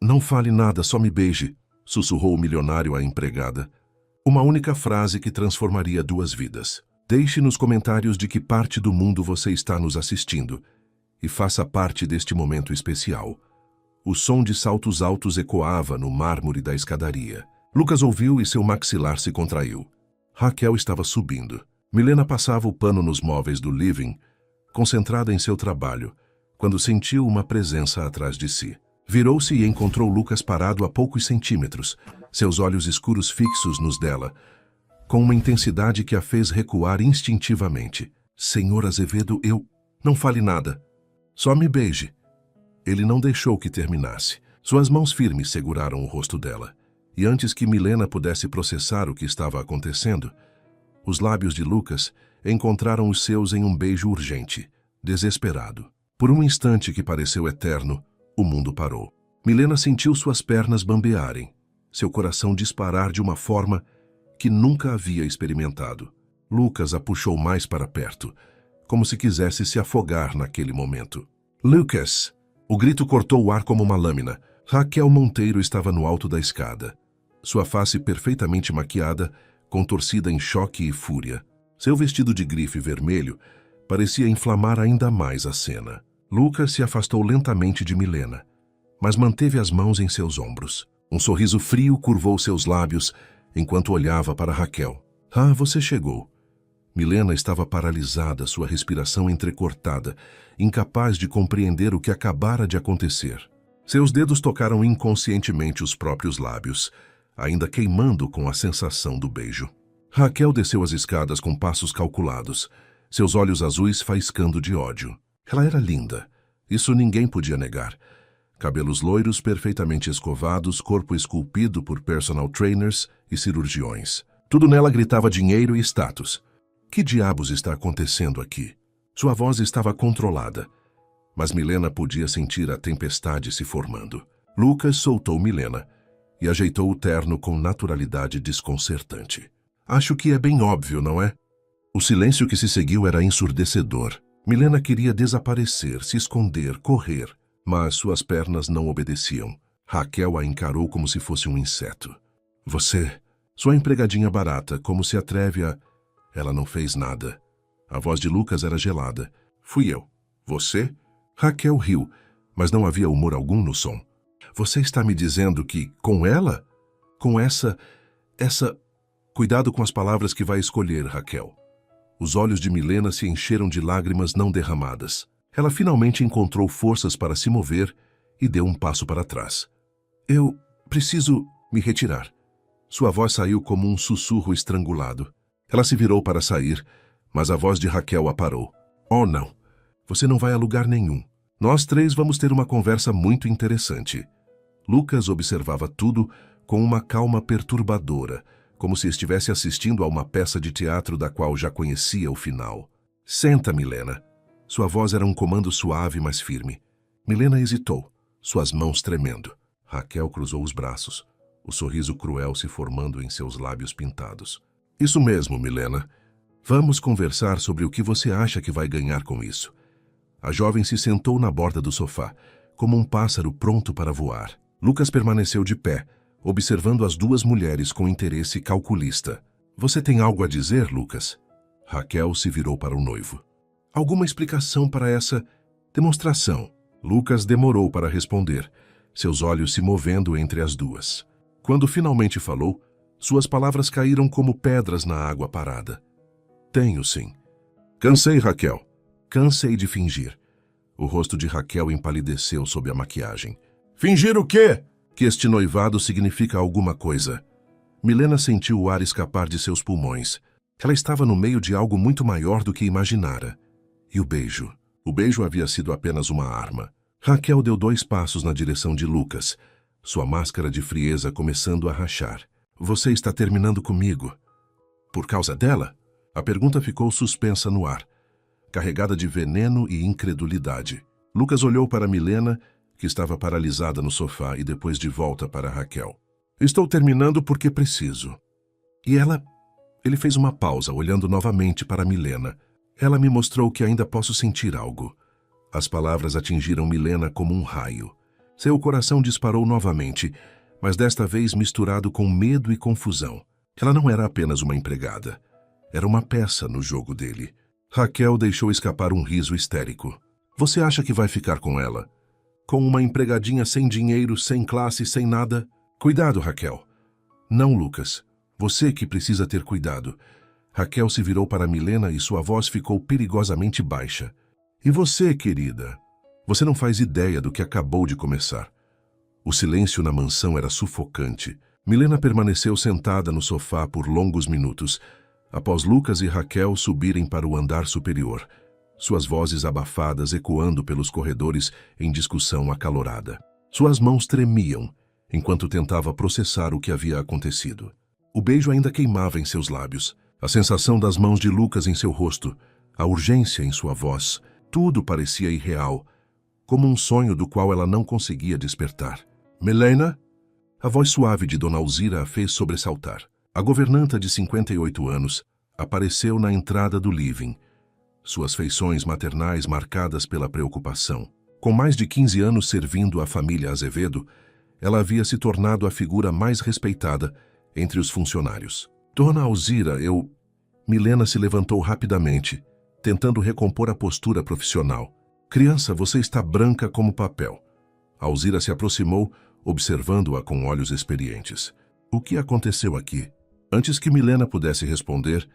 Não fale nada, só me beije, sussurrou o milionário à empregada. Uma única frase que transformaria 2 vidas. Deixe nos comentários de que parte do mundo você está nos assistindo e faça parte deste momento especial. O som de saltos altos ecoava no mármore da escadaria. Lucas ouviu e seu maxilar se contraiu. Raquel estava subindo. Milena passava o pano nos móveis do living, concentrada em seu trabalho, quando sentiu uma presença atrás de si. Virou-se e encontrou Lucas parado a poucos centímetros, seus olhos escuros fixos nos dela, com uma intensidade que a fez recuar instintivamente. Senhor Azevedo, Não fale nada. Só me beije. Ele não deixou que terminasse. Suas mãos firmes seguraram o rosto dela. E antes que Milena pudesse processar o que estava acontecendo, os lábios de Lucas encontraram os seus em um beijo urgente, desesperado. Por um instante que pareceu eterno, o mundo parou. Milena sentiu suas pernas bambearem, seu coração disparar de uma forma que nunca havia experimentado. Lucas a puxou mais para perto, como se quisesse se afogar naquele momento. Lucas! O grito cortou o ar como uma lâmina. Raquel Monteiro estava no alto da escada. Sua face perfeitamente maquiada, contorcida em choque e fúria. Seu vestido de grife vermelho parecia inflamar ainda mais a cena. Lucas se afastou lentamente de Milena, mas manteve as mãos em seus ombros. Um sorriso frio curvou seus lábios enquanto olhava para Raquel. Ah, você chegou. Milena estava paralisada, sua respiração entrecortada, incapaz de compreender o que acabara de acontecer. Seus dedos tocaram inconscientemente os próprios lábios, ainda queimando com a sensação do beijo. Raquel desceu as escadas com passos calculados, seus olhos azuis faiscando de ódio. Ela era linda, isso ninguém podia negar. Cabelos loiros perfeitamente escovados, corpo esculpido por personal trainers e cirurgiões. Tudo nela gritava dinheiro e status. Que diabos está acontecendo aqui? Sua voz estava controlada, mas Milena podia sentir a tempestade se formando. Lucas soltou Milena e ajeitou o terno com naturalidade desconcertante. Acho que é bem óbvio, não é? O silêncio que se seguiu era ensurdecedor. Milena queria desaparecer, se esconder, correr, mas suas pernas não obedeciam. Raquel a encarou como se fosse um inseto. Você, sua empregadinha barata, como se atreve a... Ela não fez nada. A voz de Lucas era gelada. Fui eu. Você? Raquel riu, mas não havia humor algum no som. Você está me dizendo que, com ela? Com essa... Cuidado com as palavras que vai escolher, Raquel. Os olhos de Milena se encheram de lágrimas não derramadas. Ela finalmente encontrou forças para se mover e deu um passo para trás. Eu preciso me retirar. Sua voz saiu como um sussurro estrangulado. Ela se virou para sair, mas a voz de Raquel a parou. Oh, não. Você não vai a lugar nenhum. Nós 3 vamos ter uma conversa muito interessante. Lucas observava tudo com uma calma perturbadora, como se estivesse assistindo a uma peça de teatro da qual já conhecia o final. Senta, Milena. Sua voz era um comando suave, mas firme. Milena hesitou, suas mãos tremendo. Raquel cruzou os braços, o sorriso cruel se formando em seus lábios pintados. Isso mesmo, Milena. Vamos conversar sobre o que você acha que vai ganhar com isso. A jovem se sentou na borda do sofá, como um pássaro pronto para voar. Lucas permaneceu de pé, observando as 2 mulheres com interesse calculista. Você tem algo a dizer, Lucas? Raquel se virou para o noivo. Alguma explicação para essa demonstração? Lucas demorou para responder, seus olhos se movendo entre as 2. Quando finalmente falou, suas palavras caíram como pedras na água parada. Tenho, sim. Cansei, Raquel. Cansei de fingir. O rosto de Raquel empalideceu sob a maquiagem. Fingir o quê? Que este noivado significa alguma coisa. Milena sentiu o ar escapar de seus pulmões. Ela estava no meio de algo muito maior do que imaginara. E o beijo? O beijo havia sido apenas uma arma. Raquel deu 2 passos na direção de Lucas, sua máscara de frieza começando a rachar. Você está terminando comigo. Por causa dela? A pergunta ficou suspensa no ar, carregada de veneno e incredulidade. Lucas olhou para Milena, que estava paralisada no sofá, e depois de volta para Raquel. Estou terminando porque preciso. E ela... Ele fez uma pausa, olhando novamente para Milena. Ela me mostrou que ainda posso sentir algo. As palavras atingiram Milena como um raio. Seu coração disparou novamente, mas desta vez misturado com medo e confusão. Ela não era apenas uma empregada. Era uma peça no jogo dele. Raquel deixou escapar um riso histérico. Você acha que vai ficar com ela? Com uma empregadinha sem dinheiro, sem classe, sem nada? Cuidado, Raquel. Não, Lucas. Você que precisa ter cuidado. Raquel se virou para Milena e sua voz ficou perigosamente baixa. E você, querida? Você não faz ideia do que acabou de começar. O silêncio na mansão era sufocante. Milena permaneceu sentada no sofá por longos minutos, após Lucas e Raquel subirem para o andar superior, suas vozes abafadas ecoando pelos corredores em discussão acalorada. Suas mãos tremiam, enquanto tentava processar o que havia acontecido. O beijo ainda queimava em seus lábios, a sensação das mãos de Lucas em seu rosto, a urgência em sua voz, tudo parecia irreal, como um sonho do qual ela não conseguia despertar. Milena? A voz suave de Dona Alzira a fez sobressaltar. A governanta de 58 anos apareceu na entrada do living, suas feições maternais marcadas pela preocupação. Com mais de 15 anos servindo a família Azevedo, ela havia se tornado a figura mais respeitada entre os funcionários. Dona Alzira, Milena se levantou rapidamente, tentando recompor a postura profissional. Criança, você está branca como papel. Alzira se aproximou, observando-a com olhos experientes. O que aconteceu aqui? Antes que Milena pudesse responder,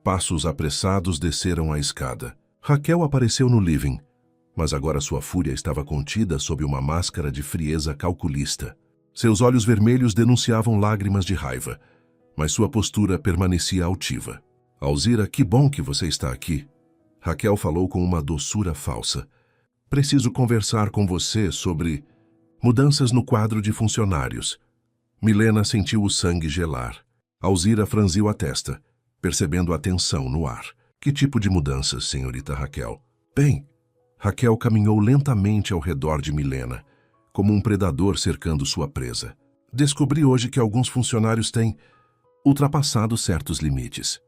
passos apressados desceram a escada. Raquel apareceu no living, mas agora sua fúria estava contida sob uma máscara de frieza calculista. Seus olhos vermelhos denunciavam lágrimas de raiva, mas sua postura permanecia altiva. Alzira, que bom que você está aqui. Raquel falou com uma doçura falsa. Preciso conversar com você sobre mudanças no quadro de funcionários. Milena sentiu o sangue gelar. Alzira franziu a testa, percebendo a tensão no ar. Que tipo de mudanças, senhorita Raquel? Bem, Raquel caminhou lentamente ao redor de Milena, como um predador cercando sua presa. Descobri hoje que alguns funcionários têm ultrapassado certos limites.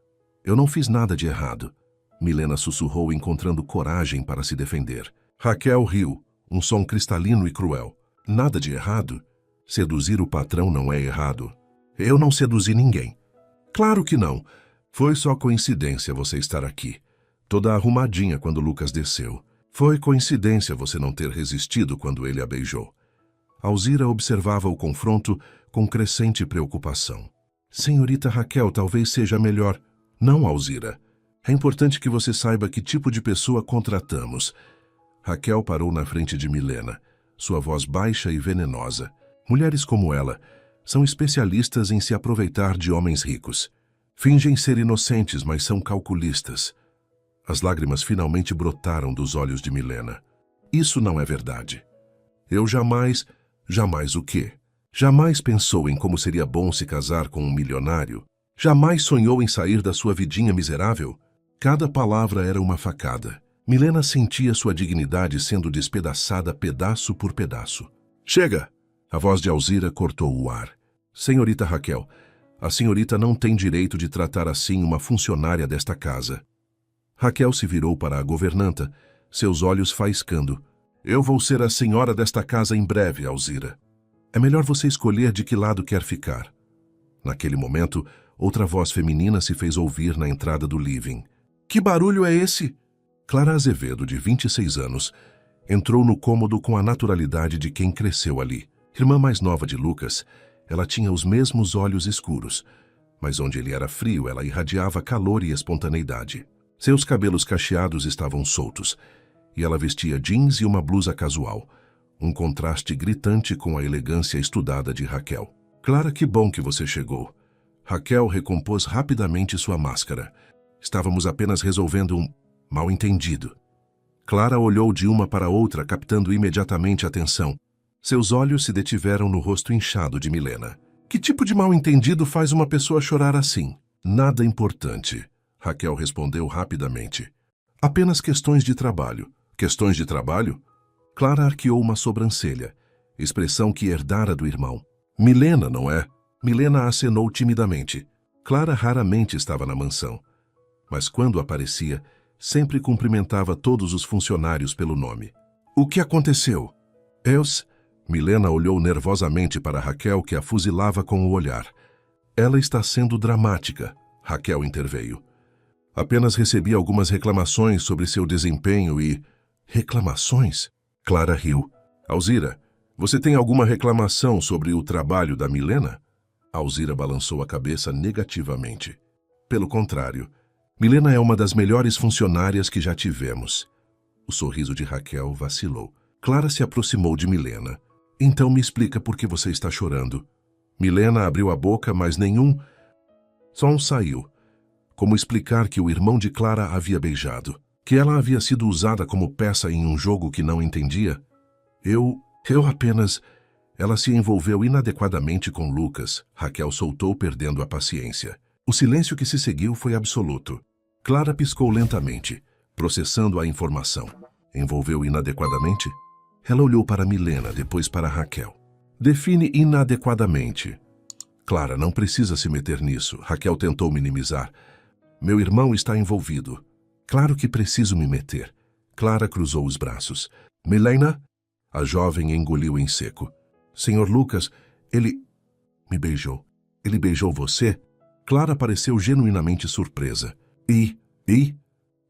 Eu não fiz nada de errado. Milena sussurrou, encontrando coragem para se defender. Raquel riu, um som cristalino e cruel. Nada de errado? Seduzir o patrão não é errado. Eu não seduzi ninguém. Claro que não. Foi só coincidência você estar aqui, toda arrumadinha quando Lucas desceu. Foi coincidência você não ter resistido quando ele a beijou. Alzira observava o confronto com crescente preocupação. Senhorita Raquel, talvez seja melhor. Não, Alzira. É importante que você saiba que tipo de pessoa contratamos. Raquel parou na frente de Milena, sua voz baixa e venenosa. Mulheres como ela são especialistas em se aproveitar de homens ricos. Fingem ser inocentes, mas são calculistas. As lágrimas finalmente brotaram dos olhos de Milena. Isso não é verdade. Eu jamais o quê? Jamais pensou em como seria bom se casar com um milionário? Jamais sonhou em sair da sua vidinha miserável? Cada palavra era uma facada. Milena sentia sua dignidade sendo despedaçada pedaço por pedaço. Chega! A voz de Alzira cortou o ar. Senhorita Raquel, a senhorita não tem direito de tratar assim uma funcionária desta casa. Raquel se virou para a governanta, seus olhos faiscando. Eu vou ser a senhora desta casa em breve, Alzira. É melhor você escolher de que lado quer ficar. Naquele momento, outra voz feminina se fez ouvir na entrada do living. Que barulho é esse? Clara Azevedo, de 26 anos, entrou no cômodo com a naturalidade de quem cresceu ali. Irmã mais nova de Lucas, ela tinha os mesmos olhos escuros, mas onde ele era frio, ela irradiava calor e espontaneidade. Seus cabelos cacheados estavam soltos, e ela vestia jeans e uma blusa casual, um contraste gritante com a elegância estudada de Raquel. Clara, que bom que você chegou. Raquel recompôs rapidamente sua máscara. Estávamos apenas resolvendo um mal-entendido. Clara olhou de uma para outra, captando imediatamente a atenção. Seus olhos se detiveram no rosto inchado de Milena. Que tipo de mal-entendido faz uma pessoa chorar assim? Nada importante, Raquel respondeu rapidamente. Apenas questões de trabalho. Questões de trabalho? Clara arqueou uma sobrancelha, expressão que herdara do irmão. Milena, não é? Milena acenou timidamente. Clara raramente estava na mansão, mas quando aparecia, sempre cumprimentava todos os funcionários pelo nome. O que aconteceu? Milena olhou nervosamente para Raquel, que a fuzilava com o olhar. Ela está sendo dramática, Raquel interveio. Apenas recebi algumas reclamações sobre seu desempenho e... Reclamações? Clara riu. Alzira, você tem alguma reclamação sobre o trabalho da Milena? Alzira balançou a cabeça negativamente. Pelo contrário, Milena é uma das melhores funcionárias que já tivemos. O sorriso de Raquel vacilou. Clara se aproximou de Milena. Então me explica por que você está chorando. Milena abriu a boca, mas nenhum som saiu. Como explicar que o irmão de Clara havia beijado? Que ela havia sido usada como peça em um jogo que não entendia? Eu apenas... Ela se envolveu inadequadamente com Lucas. Raquel soltou, perdendo a paciência. O silêncio que se seguiu foi absoluto. Clara piscou lentamente, processando a informação. Envolveu inadequadamente? Ela olhou para Milena, depois para Raquel. Define inadequadamente. Clara, não precisa se meter nisso. Raquel tentou minimizar. Meu irmão está envolvido. Claro que preciso me meter. Clara cruzou os braços. Milena? A jovem engoliu em seco. Senhor Lucas, ele... Me beijou. Ele beijou você? Clara pareceu genuinamente surpresa. E?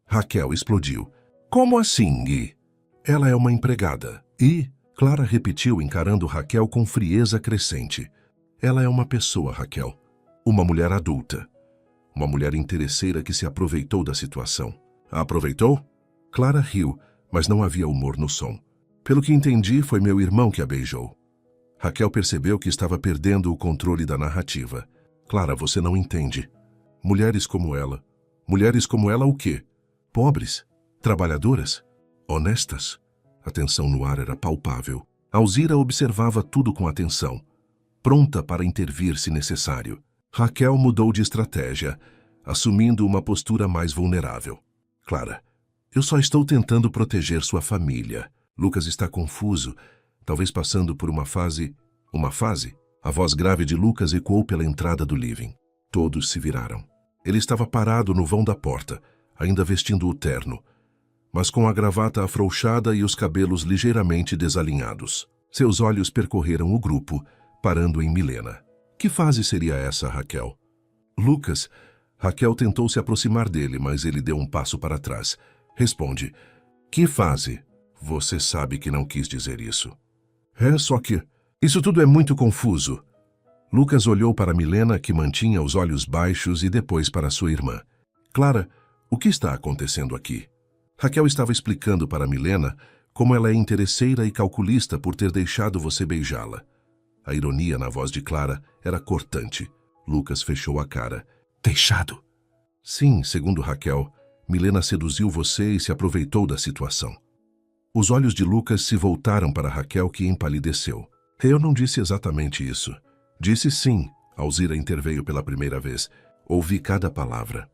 Raquel explodiu. Como assim, Gui? Ela é uma empregada. E? Clara repetiu, encarando Raquel com frieza crescente. Ela é uma pessoa, Raquel. Uma mulher adulta. Uma mulher interesseira que se aproveitou da situação. A aproveitou? Clara riu, mas não havia humor no som. Pelo que entendi, foi meu irmão que a beijou. Raquel percebeu que estava perdendo o controle da narrativa. Clara, você não entende. Mulheres como ela. Mulheres como ela o quê? Pobres? Trabalhadoras? Honestas? A tensão no ar era palpável. Alzira observava tudo com atenção, pronta para intervir se necessário. Raquel mudou de estratégia, assumindo uma postura mais vulnerável. Clara, eu só estou tentando proteger sua família. Lucas está confuso, talvez passando por uma fase... Uma fase? A voz grave de Lucas ecoou pela entrada do living. Todos se viraram. Ele estava parado no vão da porta, ainda vestindo o terno, mas com a gravata afrouxada e os cabelos ligeiramente desalinhados. Seus olhos percorreram o grupo, parando em Milena. Que fase seria essa, Raquel? Lucas. Raquel tentou se aproximar dele, mas ele deu um passo para trás. Responde. Que fase? Você sabe que não quis dizer isso. É só que... Isso tudo é muito confuso. Lucas olhou para Milena, que mantinha os olhos baixos, e depois para sua irmã. Clara, o que está acontecendo aqui? Raquel estava explicando para Milena como ela é interesseira e calculista por ter deixado você beijá-la. A ironia na voz de Clara era cortante. Lucas fechou a cara. Deixado? Sim, segundo Raquel, Milena seduziu você e se aproveitou da situação. Os olhos de Lucas se voltaram para Raquel, que empalideceu. Eu não disse exatamente isso. Disse sim, Alzira interveio pela primeira vez. Ouvi cada palavra.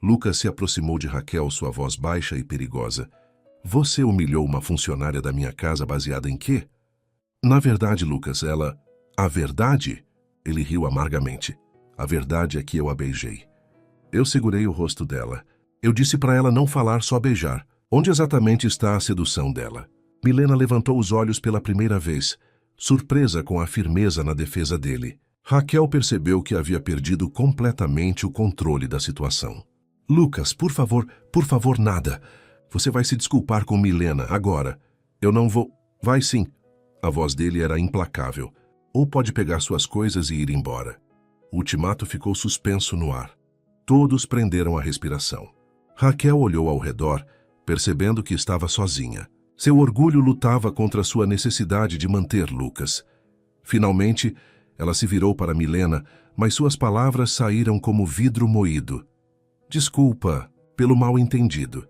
Lucas se aproximou de Raquel, sua voz baixa e perigosa. Você humilhou uma funcionária da minha casa baseada em quê? Na verdade, Lucas, ela... A verdade? Ele riu amargamente. A verdade é que eu a beijei. Eu segurei o rosto dela. Eu disse para ela não falar, só beijar. Onde exatamente está a sedução dela? Milena levantou os olhos pela primeira vez, surpresa com a firmeza na defesa dele. Raquel percebeu que havia perdido completamente o controle da situação. Lucas, por favor, nada. Você vai se desculpar com Milena agora. Eu não vou... Vai sim. A voz dele era implacável. Ou pode pegar suas coisas e ir embora. O ultimato ficou suspenso no ar. Todos prenderam a respiração. Raquel olhou ao redor, percebendo que estava sozinha. Seu orgulho lutava contra sua necessidade de manter Lucas. Finalmente, ela se virou para Milena, mas suas palavras saíram como vidro moído. Desculpa pelo mal-entendido.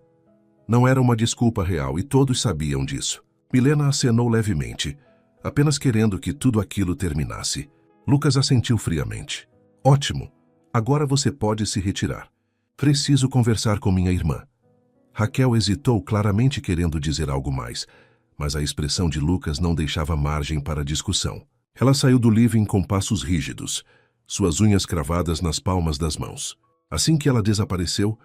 Não era uma desculpa real e todos sabiam disso. Milena acenou levemente, apenas querendo que tudo aquilo terminasse. Lucas assentiu friamente. Ótimo. Agora você pode se retirar. Preciso conversar com minha irmã. Raquel hesitou, claramente querendo dizer algo mais, mas a expressão de Lucas não deixava margem para discussão. Ela saiu do living com passos rígidos, suas unhas cravadas nas palmas das mãos. Assim que ela desapareceu,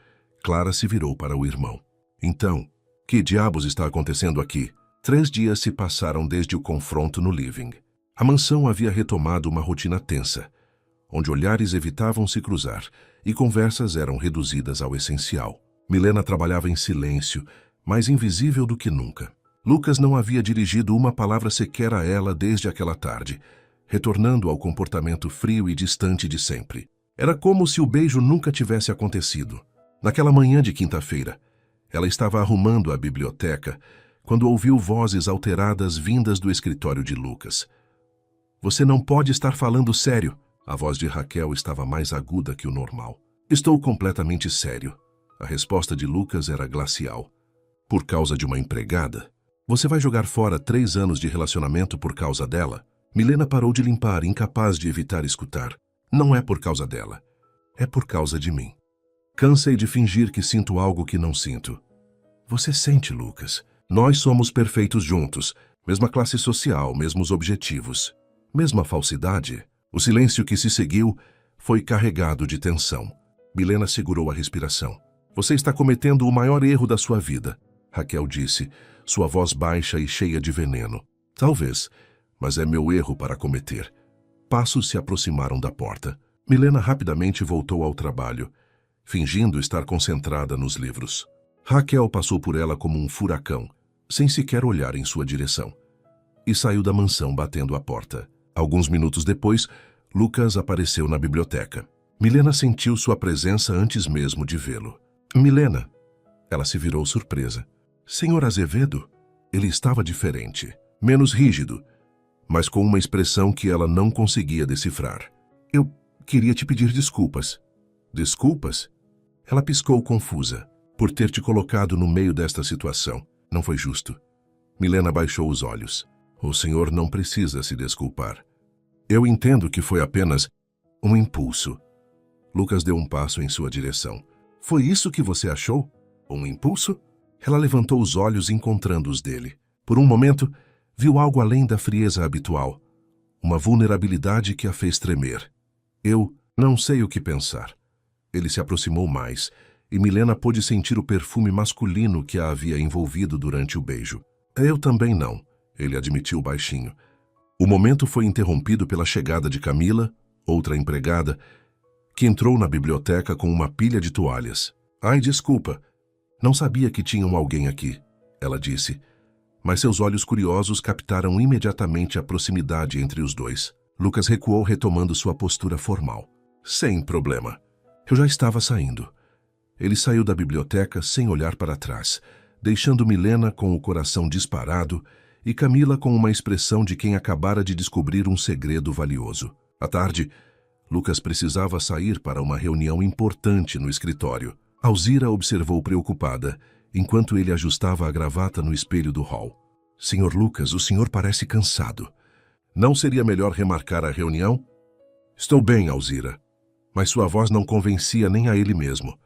Clara se virou para o irmão. Então, que diabos está acontecendo aqui? 3 dias se passaram desde o confronto no living. A mansão havia retomado uma rotina tensa, onde olhares evitavam se cruzar e conversas eram reduzidas ao essencial. Milena trabalhava em silêncio, mais invisível do que nunca. Lucas não havia dirigido uma palavra sequer a ela desde aquela tarde, retornando ao comportamento frio e distante de sempre. Era como se o beijo nunca tivesse acontecido. Naquela manhã de quinta-feira, ela estava arrumando a biblioteca quando ouviu vozes alteradas vindas do escritório de Lucas. "Você não pode estar falando sério." A voz de Raquel estava mais aguda que o normal. "Estou completamente sério." A resposta de Lucas era glacial. "Por causa de uma empregada? Você vai jogar fora 3 anos de relacionamento por causa dela?" Milena parou de limpar, incapaz de evitar escutar. "Não é por causa dela. É por causa de mim. Cansei de fingir que sinto algo que não sinto." "Você sente, Lucas. Nós somos perfeitos juntos. Mesma classe social, mesmos objetivos. Mesma falsidade." O silêncio que se seguiu foi carregado de tensão. Milena segurou a respiração. "Você está cometendo o maior erro da sua vida," Raquel disse, sua voz baixa e cheia de veneno. "Talvez, mas é meu erro para cometer." Passos se aproximaram da porta. Milena rapidamente voltou ao trabalho, fingindo estar concentrada nos livros. Raquel passou por ela como um furacão, sem sequer olhar em sua direção, e saiu da mansão batendo a porta. Alguns minutos depois, Lucas apareceu na biblioteca. Milena sentiu sua presença antes mesmo de vê-lo. "Milena." Ela se virou surpresa. "Senhor Azevedo?" Ele estava diferente, menos rígido, mas com uma expressão que ela não conseguia decifrar. "Eu queria te pedir desculpas." "Desculpas?" Ela piscou confusa. "Por ter te colocado no meio desta situação. Não foi justo." Milena baixou os olhos. "O senhor não precisa se desculpar. Eu entendo que foi apenas um impulso." Lucas deu um passo em sua direção. "Foi isso que você achou? Um impulso?" Ela levantou os olhos encontrando os dele. Por um momento, viu algo além da frieza habitual. Uma vulnerabilidade que a fez tremer. "Eu não sei o que pensar." Ele se aproximou mais, e Milena pôde sentir o perfume masculino que a havia envolvido durante o beijo. "Eu também não," ele admitiu baixinho. O momento foi interrompido pela chegada de Camila, outra empregada, que entrou na biblioteca com uma pilha de toalhas. "Ai, desculpa. Não sabia que tinham alguém aqui," ela disse, mas seus olhos curiosos captaram imediatamente a proximidade entre os dois. Lucas recuou, retomando sua postura formal. "Sem problema. Eu já estava saindo." Ele saiu da biblioteca sem olhar para trás, deixando Milena com o coração disparado e Camila com uma expressão de quem acabara de descobrir um segredo valioso. À tarde, Lucas precisava sair para uma reunião importante no escritório. Alzira observou preocupada, enquanto ele ajustava a gravata no espelho do hall. "Senhor Lucas, o senhor parece cansado. Não seria melhor remarcar a reunião?" "Estou bem, Alzira." Mas sua voz não convencia nem a ele mesmo.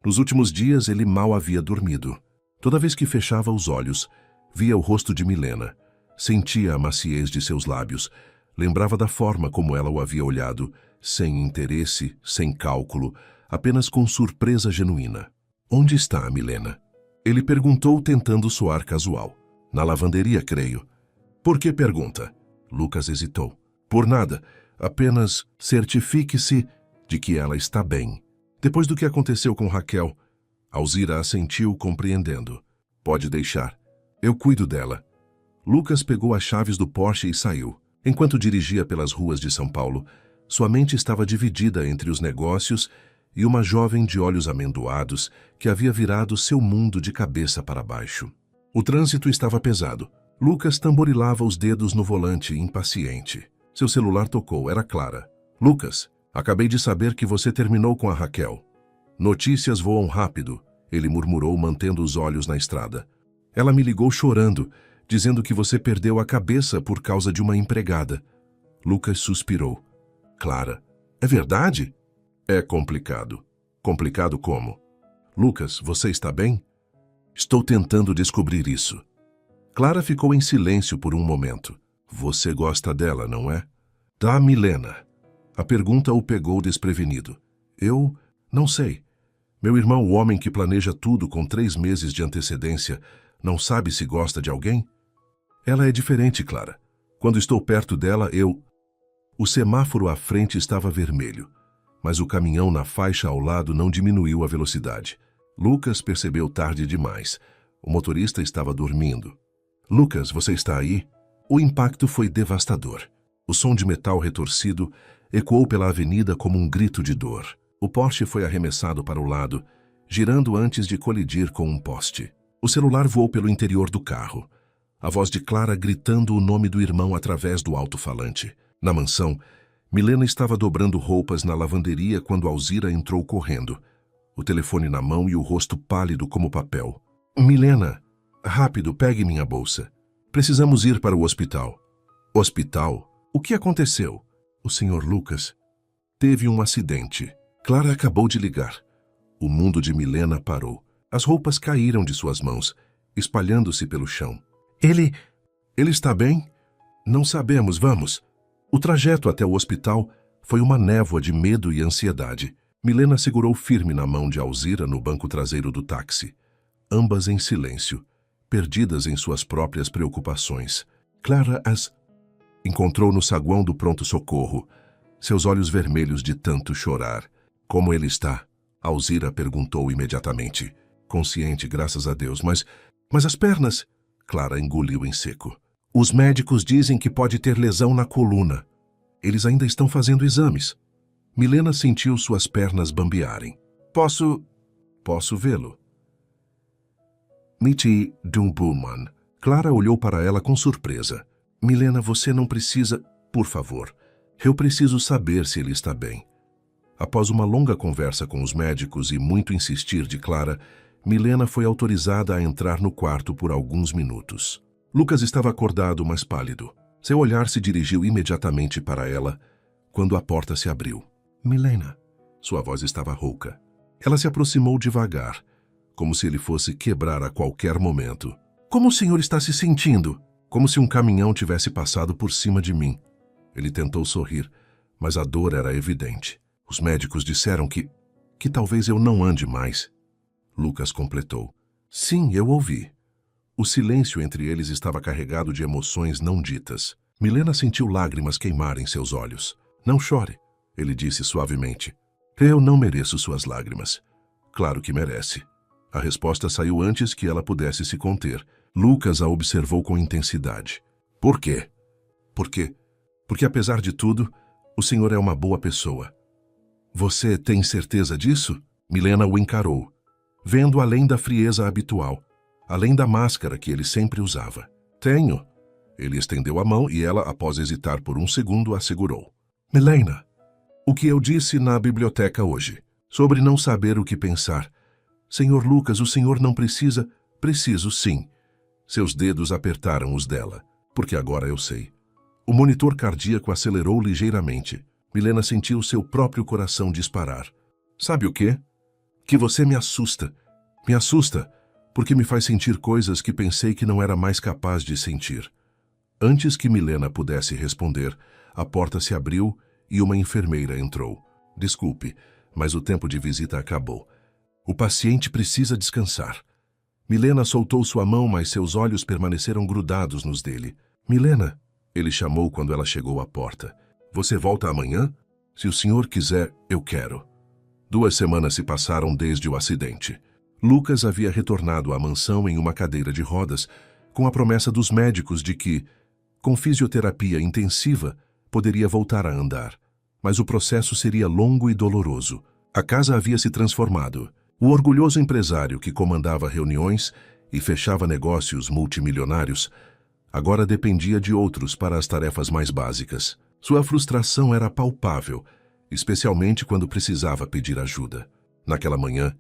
Nos últimos dias, ele mal havia dormido. Toda vez que fechava os olhos, via o rosto de Milena, sentia a maciez de seus lábios, lembrava da forma como ela o havia olhado, sem interesse, sem cálculo, apenas com surpresa genuína. "Onde está a Milena?" Ele perguntou, tentando soar casual. "Na lavanderia, creio." "Por que pergunta?" Lucas hesitou. "Por nada. Apenas certifique-se de que ela está bem." Depois do que aconteceu com Raquel, Alzira assentiu, compreendendo. "Pode deixar. Eu cuido dela." Lucas pegou as chaves do Porsche e saiu. Enquanto dirigia pelas ruas de São Paulo, sua mente estava dividida entre os negócios e uma jovem de olhos amendoados que havia virado seu mundo de cabeça para baixo. O trânsito estava pesado. Lucas tamborilava os dedos no volante, impaciente. Seu celular tocou, era Clara. "Lucas, acabei de saber que você terminou com a Raquel." "Notícias voam rápido," ele murmurou, mantendo os olhos na estrada. "Ela me ligou chorando, dizendo que você perdeu a cabeça por causa de uma empregada." Lucas suspirou. "Clara, é verdade?" "É complicado." "Complicado como?" "Lucas, você está bem?" "Estou tentando descobrir isso." Clara ficou em silêncio por um momento. "Você gosta dela, não é?" "Da Milena." A pergunta o pegou desprevenido. "Eu não sei. Meu irmão, o homem que planeja tudo com 3 meses de antecedência, não sabe se gosta de alguém?" Ela é diferente, Clara. Quando estou perto dela, eu... O semáforo à frente estava vermelho, mas o caminhão na faixa ao lado não diminuiu a velocidade. Lucas percebeu tarde demais. O motorista estava dormindo. Lucas, você está aí? O impacto foi devastador. O som de metal retorcido ecoou pela avenida como um grito de dor. O Porsche foi arremessado para o lado, girando antes de colidir com um poste. O celular voou pelo interior do carro. A voz de Clara gritando o nome do irmão através do alto-falante. Na mansão, Milena estava dobrando roupas na lavanderia quando Alzira entrou correndo, o telefone na mão e o rosto pálido como papel. Milena, rápido, pegue minha bolsa. Precisamos ir para o hospital. Hospital? O que aconteceu? O Sr. Lucas teve um acidente. Clara acabou de ligar. O mundo de Milena parou. As roupas caíram de suas mãos, espalhando-se pelo chão. Ele está bem? Não sabemos, vamos. O trajeto até o hospital foi uma névoa de medo e ansiedade. Milena segurou firme na mão de Alzira no banco traseiro do táxi, ambas em silêncio, perdidas em suas próprias preocupações. Clara as encontrou no saguão do pronto-socorro, seus olhos vermelhos de tanto chorar. Como ele está? Alzira perguntou imediatamente. Consciente, graças a Deus, mas as pernas? Clara engoliu em seco. Os médicos dizem que pode ter lesão na coluna. Eles ainda estão fazendo exames. Milena sentiu suas pernas bambearem. Posso vê-lo? Mitty Dumbuman. Clara olhou para ela com surpresa. Milena, você não precisa... Por favor. Eu preciso saber se ele está bem. Após uma longa conversa com os médicos e muito insistir de Clara, Milena foi autorizada a entrar no quarto por alguns minutos. Lucas estava acordado, mas pálido. Seu olhar se dirigiu imediatamente para ela quando a porta se abriu. Milena. Sua voz estava rouca. Ela se aproximou devagar, como se ele fosse quebrar a qualquer momento. Como o senhor está se sentindo? Como se um caminhão tivesse passado por cima de mim. Ele tentou sorrir, mas a dor era evidente. Os médicos disseram que talvez eu não ande mais. Lucas completou. Sim, eu ouvi. O silêncio entre eles estava carregado de emoções não ditas. Milena sentiu lágrimas queimarem seus olhos. Não chore, ele disse suavemente. Eu não mereço suas lágrimas. Claro que merece. A resposta saiu antes que ela pudesse se conter. Lucas a observou com intensidade. Por quê? Porque apesar de tudo, o senhor é uma boa pessoa. Você tem certeza disso? Milena o encarou, vendo além da frieza habitual, além da máscara que ele sempre usava. Tenho. Ele estendeu a mão e ela, após hesitar por um segundo, assegurou. Milena, o que eu disse na biblioteca hoje, sobre não saber o que pensar. Senhor Lucas, o senhor não precisa... Preciso, sim. Seus dedos apertaram os dela, porque agora eu sei. O monitor cardíaco acelerou ligeiramente. Milena sentiu seu próprio coração disparar. Sabe o quê? Que você me assusta. Me assusta, porque me faz sentir coisas que pensei que não era mais capaz de sentir. Antes que Milena pudesse responder, a porta se abriu e uma enfermeira entrou. Desculpe, mas o tempo de visita acabou. O paciente precisa descansar. Milena soltou sua mão, mas seus olhos permaneceram grudados nos dele. Milena, ele chamou quando ela chegou à porta. Você volta amanhã? Se o senhor quiser, eu quero. 2 semanas se passaram desde o acidente. Lucas havia retornado à mansão em uma cadeira de rodas, com a promessa dos médicos de que, com fisioterapia intensiva, poderia voltar a andar. Mas o processo seria longo e doloroso. A casa havia se transformado. O orgulhoso empresário que comandava reuniões e fechava negócios multimilionários agora dependia de outros para as tarefas mais básicas. Sua frustração era palpável, especialmente quando precisava pedir ajuda. Naquela manhã,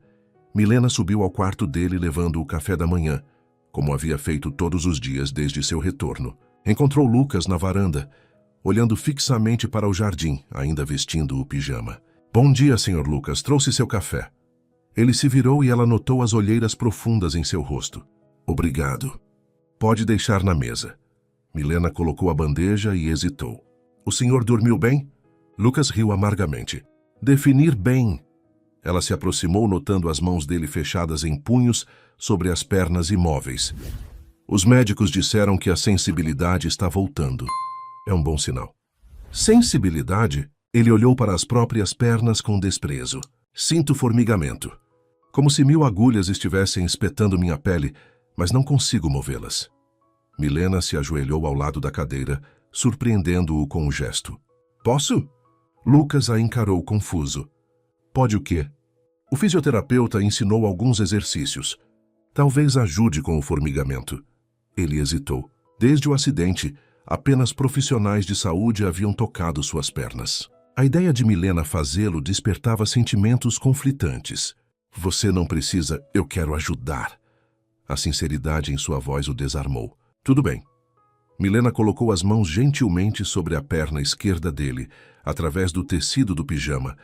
Milena subiu ao quarto dele levando o café da manhã, como havia feito todos os dias desde seu retorno. Encontrou Lucas na varanda, olhando fixamente para o jardim, ainda vestindo o pijama. Bom dia, Sr. Lucas, trouxe seu café. Ele se virou e ela notou as olheiras profundas em seu rosto. Obrigado. Pode deixar na mesa. Milena colocou a bandeja e hesitou. O senhor dormiu bem? Lucas riu amargamente. Definir bem. Ela se aproximou, notando as mãos dele fechadas em punhos sobre as pernas imóveis. Os médicos disseram que a sensibilidade está voltando. É um bom sinal. Sensibilidade? Ele olhou para as próprias pernas com desprezo. Sinto formigamento. Como se 1000 agulhas estivessem espetando minha pele, mas não consigo movê-las. Milena se ajoelhou ao lado da cadeira, surpreendendo-o com um gesto. Posso? Lucas a encarou confuso. Pode o quê? O fisioterapeuta ensinou alguns exercícios. Talvez ajude com o formigamento. Ele hesitou. Desde o acidente, apenas profissionais de saúde haviam tocado suas pernas. A ideia de Milena fazê-lo despertava sentimentos conflitantes. Você não precisa, eu quero ajudar. A sinceridade em sua voz o desarmou. Tudo bem. Milena colocou as mãos gentilmente sobre a perna esquerda dele, através do tecido do pijama,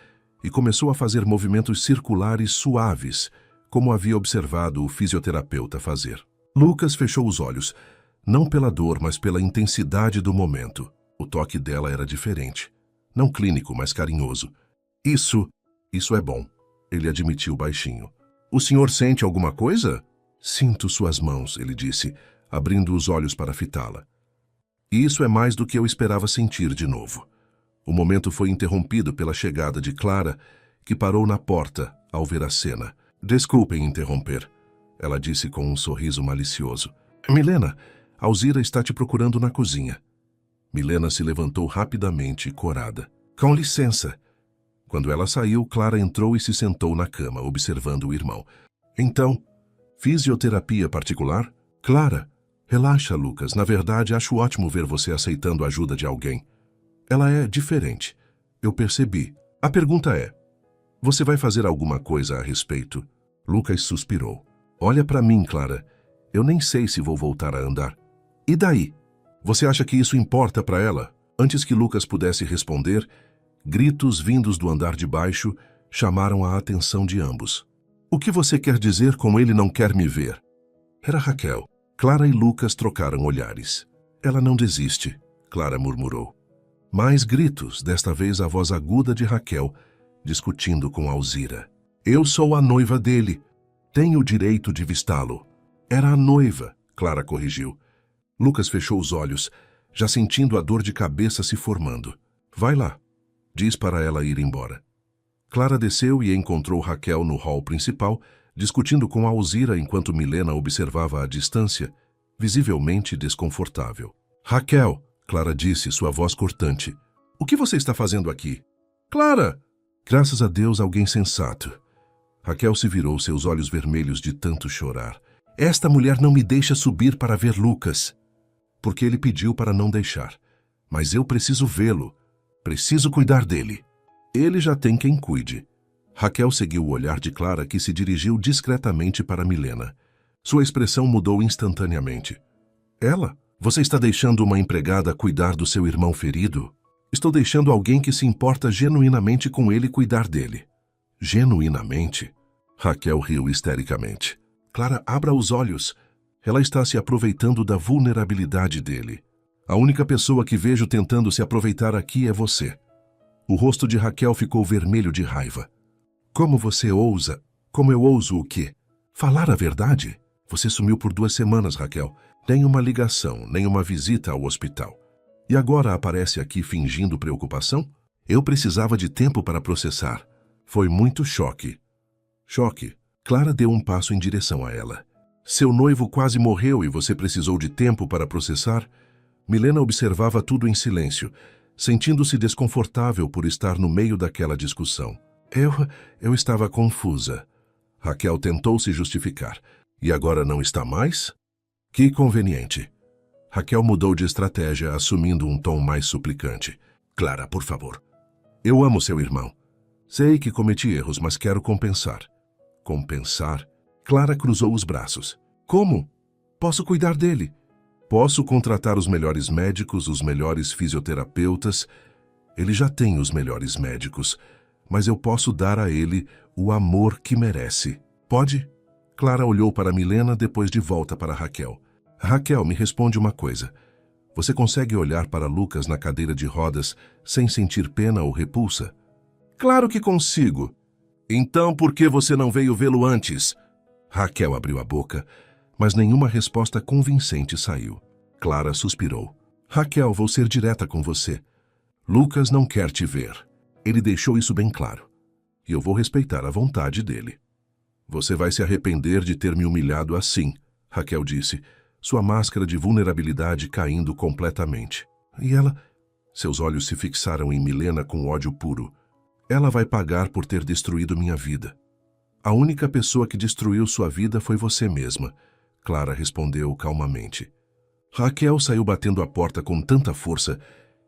e começou a fazer movimentos circulares suaves, como havia observado o fisioterapeuta fazer. Lucas fechou os olhos, não pela dor, mas pela intensidade do momento. O toque dela era diferente. Não clínico, mas carinhoso. Isso é bom, ele admitiu baixinho. O senhor sente alguma coisa? Sinto suas mãos, ele disse, abrindo os olhos para fitá-la. E isso é mais do que eu esperava sentir de novo. O momento foi interrompido pela chegada de Clara, que parou na porta ao ver a cena. Desculpem interromper, ela disse com um sorriso malicioso. Milena, Alzira está te procurando na cozinha. Milena se levantou rapidamente, corada. Com licença. Quando ela saiu, Clara entrou e se sentou na cama, observando o irmão. Então, fisioterapia particular? Clara, relaxa, Lucas. Na verdade, acho ótimo ver você aceitando a ajuda de alguém. Ela é diferente. Eu percebi. A pergunta é, você vai fazer alguma coisa a respeito? Lucas suspirou. Olha para mim, Clara. Eu nem sei se vou voltar a andar. E daí? Você acha que isso importa para ela? Antes que Lucas pudesse responder, gritos vindos do andar de baixo chamaram a atenção de ambos. O que você quer dizer com ele não quer me ver? Era Raquel. Clara e Lucas trocaram olhares. Ela não desiste, Clara murmurou. Mais gritos, desta vez a voz aguda de Raquel, discutindo com Alzira. Eu sou a noiva dele. Tenho o direito de vistá-lo. Era a noiva, Clara corrigiu. Lucas fechou os olhos, já sentindo a dor de cabeça se formando. Vai lá, diz para ela ir embora. Clara desceu e encontrou Raquel no hall principal, discutindo com Alzira enquanto Milena observava à distância, visivelmente desconfortável. Raquel, Clara disse, sua voz cortante. O que você está fazendo aqui? Clara! Graças a Deus, alguém sensato. Raquel se virou, seus olhos vermelhos de tanto chorar. Esta mulher não me deixa subir para ver Lucas. Porque ele pediu para não deixar. Mas eu preciso vê-lo. Preciso cuidar dele. Ele já tem quem cuide. Raquel seguiu o olhar de Clara, que se dirigiu discretamente para Milena. Sua expressão mudou instantaneamente. Ela? Você está deixando uma empregada cuidar do seu irmão ferido? Estou deixando alguém que se importa genuinamente com ele cuidar dele. Genuinamente? Raquel riu histericamente. Clara, abra os olhos. Ela está se aproveitando da vulnerabilidade dele. A única pessoa que vejo tentando se aproveitar aqui é você. O rosto de Raquel ficou vermelho de raiva. Como você ousa? Como eu ouso o quê? Falar a verdade? Você sumiu por 2 semanas, Raquel. Nem uma ligação, nem uma visita ao hospital. E agora aparece aqui fingindo preocupação? Eu precisava de tempo para processar. Foi muito choque. Choque. Clara deu um passo em direção a ela. Seu noivo quase morreu e você precisou de tempo para processar? Milena observava tudo em silêncio, sentindo-se desconfortável por estar no meio daquela discussão. Eu estava confusa. Raquel tentou se justificar. E agora não está mais? Que conveniente. Raquel mudou de estratégia, assumindo um tom mais suplicante. Clara, por favor. Eu amo seu irmão. Sei que cometi erros, mas quero compensar. Compensar? Clara cruzou os braços. Como? Posso cuidar dele. Posso contratar os melhores médicos, os melhores fisioterapeutas. Ele já tem os melhores médicos, mas eu posso dar a ele o amor que merece. Pode? Clara olhou para Milena, depois de volta para Raquel. Raquel, me responde uma coisa. Você consegue olhar para Lucas na cadeira de rodas sem sentir pena ou repulsa? Claro que consigo. Então por que você não veio vê-lo antes? Raquel abriu a boca, mas nenhuma resposta convincente saiu. Clara suspirou. Raquel, vou ser direta com você. Lucas não quer te ver. Ele deixou isso bem claro. E eu vou respeitar a vontade dele. Você vai se arrepender de ter me humilhado assim, Raquel disse, sua máscara de vulnerabilidade caindo completamente. E ela... Seus olhos se fixaram em Milena com ódio puro. Ela vai pagar por ter destruído minha vida. A única pessoa que destruiu sua vida foi você mesma, Clara respondeu calmamente. Raquel saiu batendo a porta com tanta força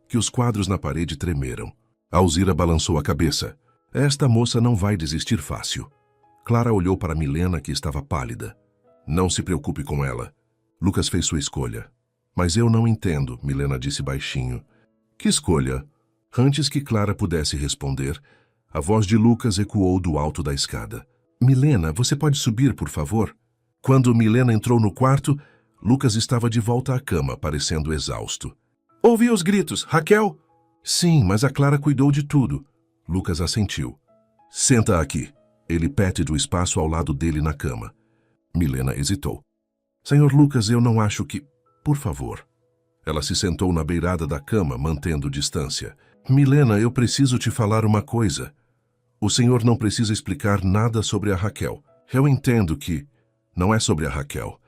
que os quadros na parede tremeram. Alzira balançou a cabeça. Esta moça não vai desistir fácil. Clara olhou para Milena, que estava pálida. Não se preocupe com ela. Lucas fez sua escolha. Mas eu não entendo, Milena disse baixinho. Que escolha? Antes que Clara pudesse responder, a voz de Lucas ecoou do alto da escada. Milena, você pode subir, por favor? Quando Milena entrou no quarto, Lucas estava de volta à cama, parecendo exausto. Ouvi os gritos. Raquel? Sim, mas a Clara cuidou de tudo. Lucas assentiu. Senta aqui. Ele pede do espaço ao lado dele na cama. Milena hesitou. Senhor Lucas, eu não acho que... Por favor. Ela se sentou na beirada da cama, mantendo distância. Milena, eu preciso te falar uma coisa. O senhor não precisa explicar nada sobre a Raquel. Eu entendo que... Não é sobre a Raquel.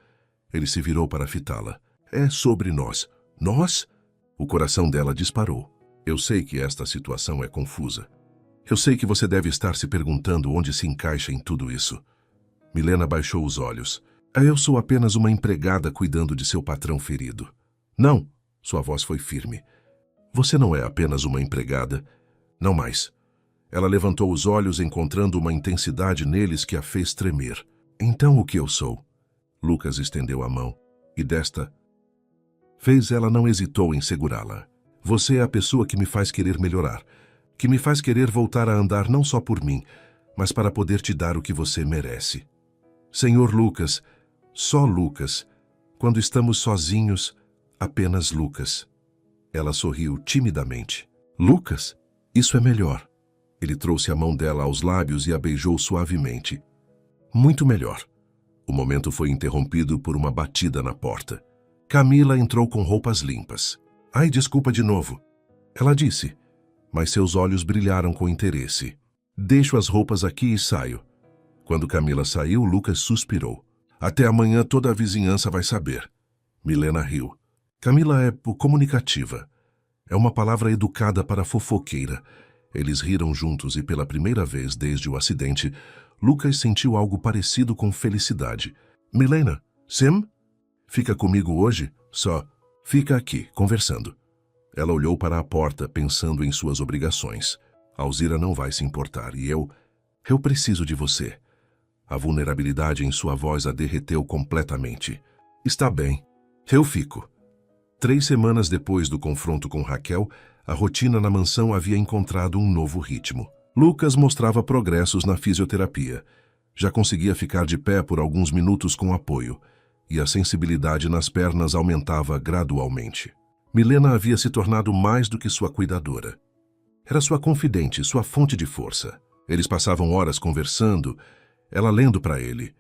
Ele se virou para fitá-la. É sobre nós. Nós? O coração dela disparou. Eu sei que esta situação é confusa. Eu sei que você deve estar se perguntando onde se encaixa em tudo isso. Milena baixou os olhos. Eu sou apenas uma empregada cuidando de seu patrão ferido. Não, sua voz foi firme. Você não é apenas uma empregada. Não mais. Ela levantou os olhos, encontrando uma intensidade neles que a fez tremer. Então o que eu sou? Lucas estendeu a mão, e desta vez ela não hesitou em segurá-la. Você é a pessoa que me faz querer melhorar, que me faz querer voltar a andar não só por mim, mas para poder te dar o que você merece. Senhor Lucas, só Lucas. Quando estamos sozinhos, apenas Lucas. Ela sorriu timidamente. Lucas? Isso é melhor. Ele trouxe a mão dela aos lábios e a beijou suavemente. Muito melhor. O momento foi interrompido por uma batida na porta. Camila entrou com roupas limpas. Ai, desculpa de novo. Ela disse, mas seus olhos brilharam com interesse. Deixo as roupas aqui e saio. Quando Camila saiu, Lucas suspirou. Até amanhã toda a vizinhança vai saber. Milena riu. Camila é comunicativa. É uma palavra educada para fofoqueira. Eles riram juntos e pela primeira vez desde o acidente, Lucas sentiu algo parecido com felicidade. Milena, Sim? Fica comigo hoje? Só. Fica aqui, conversando. Ela olhou para a porta, pensando em suas obrigações. Alzira não vai se importar e eu preciso de você. A vulnerabilidade em sua voz a derreteu completamente. Está bem. Eu fico. 3 semanas depois do confronto com Raquel, a rotina na mansão havia encontrado um novo ritmo. Lucas mostrava progressos na fisioterapia. Já conseguia ficar de pé por alguns minutos com apoio, e a sensibilidade nas pernas aumentava gradualmente. Milena havia se tornado mais do que sua cuidadora. Era sua confidente, sua fonte de força. Eles passavam horas conversando, ela lendo para ele,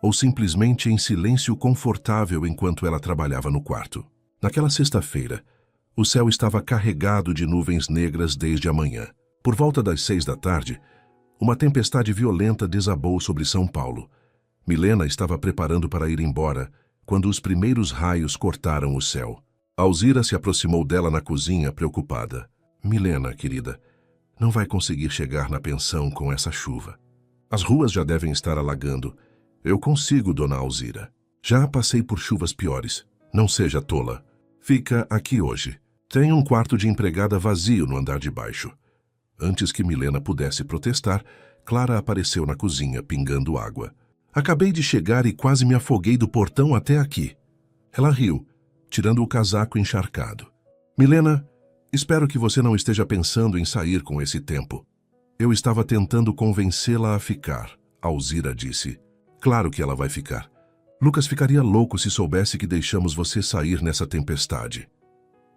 ou simplesmente em silêncio confortável enquanto ela trabalhava no quarto. Naquela sexta-feira, o céu estava carregado de nuvens negras desde a manhã. Por volta das 6 da tarde, uma tempestade violenta desabou sobre São Paulo. Milena estava preparando para ir embora, quando os primeiros raios cortaram o céu. Alzira se aproximou dela na cozinha, preocupada. Milena, querida, não vai conseguir chegar na pensão com essa chuva. As ruas já devem estar alagando. Eu consigo, dona Alzira. Já passei por chuvas piores. Não seja tola. Fica aqui hoje. Tem um quarto de empregada vazio no andar de baixo. Antes que Milena pudesse protestar, Clara apareceu na cozinha, pingando água. Acabei de chegar e quase me afoguei do portão até aqui. Ela riu, tirando o casaco encharcado. Milena, espero que você não esteja pensando em sair com esse tempo. Eu estava tentando convencê-la a ficar, Alzira disse. Claro que ela vai ficar. Lucas ficaria louco se soubesse que deixamos você sair nessa tempestade.